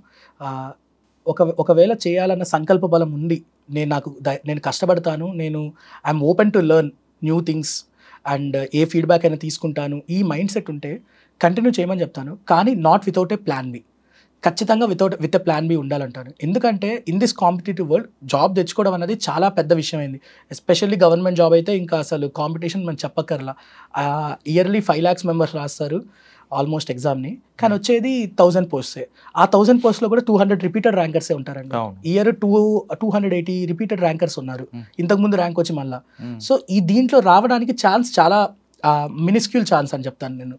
ఒకవేళ చేయాలన్న సంకల్ప బలం ఉండి నేను కష్టపడతాను, I'm open to learn new things and ఏ ఫీడ్బ్యాక్ అయినా తీసుకుంటాను, ఈ మైండ్ సెట్ ఉంటే కంటిన్యూ చేయమని చెప్తాను. కానీ not without a plan B, ఖచ్చితంగా విత్ ఎ ప్లాన్ బి ఉండాలంటాను. ఎందుకంటే in this competitive world job తెచ్చుకోవడం అనేది చాలా పెద్ద విషయం అయింది. ఎస్పెషల్లీ గవర్నమెంట్ జాబ్ అయితే ఇంకా అసలు కాంపిటీషన్ మనం చెప్పక్కర్లా. ఇయర్లీ 5 lakhs మెంబర్స్ రాస్తారు ఆల్మోస్ట్ ఎగ్జామ్ని, కానీ వచ్చేది 1000 పోస్ట్సే. ఆ 1000 పోస్ట్లో కూడా 200 రిపీటెడ్ ర్యాంకర్సే ఉంటారండి. ఇయర్ 280 రిపీటెడ్ ర్యాంకర్స్ ఉన్నారు, ఇంతకుముందు ర్యాంక్ వచ్చి మళ్ళా. సో ఈ దీంట్లో రావడానికి ఛాన్స్ చాలా మినిస్క్యూల్ ఛాన్స్ అని చెప్తాను నేను.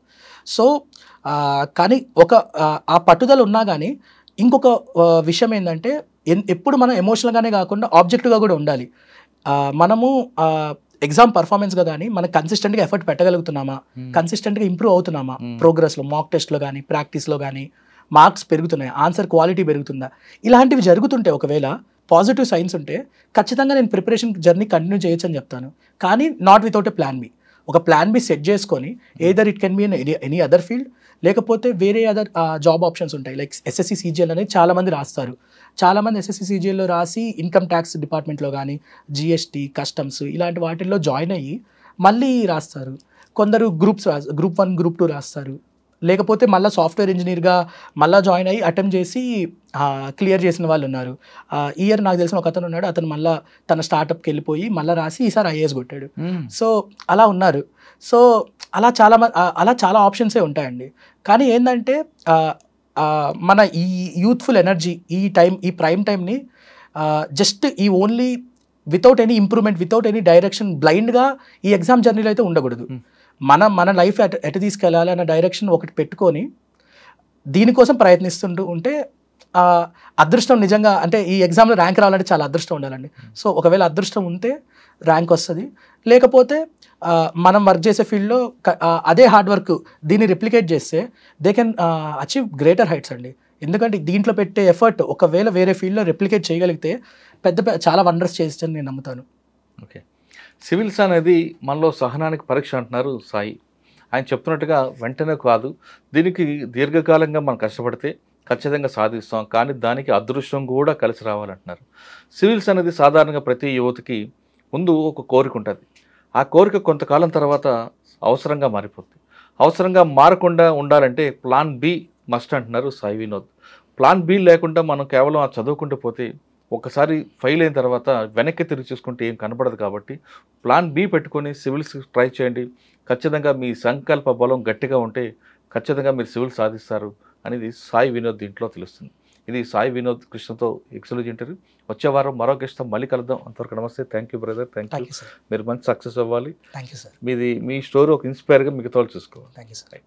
సో కానీ ఆ పట్టుదల ఉన్నా కానీ ఇంకొక విషయం ఏంటంటే ఎప్పుడు మనం ఎమోషనల్గానే కాకుండా ఆబ్జెక్టివ్గా కూడా ఉండాలి. మనము ఎగ్జామ్ పర్ఫార్మెన్స్గా కానీ మనం కన్సిస్టెంట్గా ఎఫర్ట్ పెట్టగలుగుతున్నామా, కన్సిస్టెంట్గా ఇంప్రూవ్ అవుతున్నామా, ప్రోగ్రెస్లో, మాక్ టెస్ట్లో కానీ ప్రాక్టీస్లో కానీ మార్క్స్ పెరుగుతున్నాయి, ఆన్సర్ క్వాలిటీ పెరుగుతుందా, ఇలాంటివి జరుగుతుంటే ఒకవేళ పాజిటివ్ సైన్స్ ఉంటే ఖచ్చితంగా నేను ప్రిపరేషన్ జర్నీ కంటిన్యూ చేయొచ్చు అని చెప్తాను. కానీ not without a plan B. ఒక ప్లాన్ బి సెట్ చేసుకొని either it can be any other field, లేకపోతే వేరే అదర్ జాబ్ ఆప్షన్స్ ఉంటాయి. లైక్ SSC CGL అనేది చాలామంది రాస్తారు. చాలామంది SSC CGLలో రాసి ఇన్కమ్ ట్యాక్స్ డిపార్ట్మెంట్లో కానీ GST, కస్టమ్స్ ఇలాంటి వాటిల్లో జాయిన్ అయ్యి మళ్ళీ రాస్తారు. కొందరు గ్రూప్ 1, గ్రూప్ 2 రాస్తారు. లేకపోతే మళ్ళీ సాఫ్ట్వేర్ ఇంజనీర్గా మళ్ళీ జాయిన్ అయ్యి అటెంప్ట్ చేసి క్లియర్ చేసిన వాళ్ళు ఉన్నారు. ఇయర్ నాకు తెలిసిన ఒక అతను ఉన్నాడు, అతను మళ్ళీ తన స్టార్టప్కి వెళ్ళిపోయి మళ్ళీ రాసి ఈసారి IAS కొట్టాడు. సో అలా ఉన్నారు. సో అలా చాలా ఆప్షన్సే ఉంటాయండి. కానీ ఏంటంటే మన ఈ యూత్ఫుల్ ఎనర్జీ, ఈ ప్రైమ్ టైంని just only without any improvement, without any direction బ్లైండ్గా ఈ ఎగ్జామ్ జర్నీలో అయితే ఉండకూడదు. మన లైఫ్ ఎటు తీసుకెళ్ళాలి అన్న డైరెక్షన్ ఒకటి పెట్టుకొని దీనికోసం ప్రయత్నిస్తుంటూ ఉంటే అదృష్టం నిజంగా, అంటే ఈ ఎగ్జామ్లో ర్యాంక్ రావాలంటే చాలా అదృష్టం ఉండాలండి. సో ఒకవేళ అదృష్టం ఉంటే ర్యాంక్ వస్తుంది, లేకపోతే మనం వర్క్ చేసే ఫీల్డ్లో అదే హార్డ్ వర్క్ దీన్ని రిప్లికేట్ చేస్తే they can achieve greater heights అండి. ఎందుకంటే దీంట్లో పెట్టే ఎఫర్ట్ ఒకవేళ వేరే ఫీల్డ్లో రెప్లికేట్ చేయగలిగితే చాలా వండర్స్ చేస్తాను నేను నమ్ముతాను. ఓకే, సివిల్స్ అనేది మనలో సహనానికి పరీక్ష అంటున్నారు సాయి. ఆయన చెప్తున్నట్టుగా వెంటనే కాదు, దీనికి దీర్ఘకాలంగా మనం కష్టపడితే ఖచ్చితంగా సాధిస్తాం, కానీ దానికి అదృష్టం కూడా కలిసి రావాలంటున్నారు. సివిల్స్ అనేది సాధారణంగా ప్రతి యువతకి ముందు ఒక కోరిక ఉంటుంది. ఆ కోరిక కొంతకాలం తర్వాత అవసరంగా మారిపోతుంది. అవసరంగా మారకుండా ఉండాలంటే ప్లాన్ బి మస్ట్ అంటున్నారు సాయి వినోద్. ప్లాన్ బి లేకుండా మనం కేవలం ఆ చదువుకుంటూ పోతే ఒకసారి ఫెయిల్ అయిన తర్వాత వెనక్కి తిరిగి చూసుకుంటే ఏం కనపడదు. కాబట్టి ప్లాన్ బి పెట్టుకొని సివిల్స్ ట్రై చేయండి. ఖచ్చితంగా మీ సంకల్ప బలం గట్టిగా ఉంటే ఖచ్చితంగా మీరు సివిల్ సాధిస్తారు అనేది సాయి వినోద్ దీంట్లో తెలుస్తుంది. ఇది సాయి వినోద్ కృష్ణతో ఎక్స్క్లూజివ్ ఇంటర్వ్యూ. వచ్చే వారం మరో గెస్ట్తో మళ్ళీ కలుద్దాం. అంతవరకు నమస్తే. Thank you brother. Thank you. మీరు మంచి సక్సెస్ అవ్వాలి. Thank you sir. Me story ఒక ఇన్స్పైర్గా మిగతా వాళ్ళు చూసుకోవాలి. Thank you sir.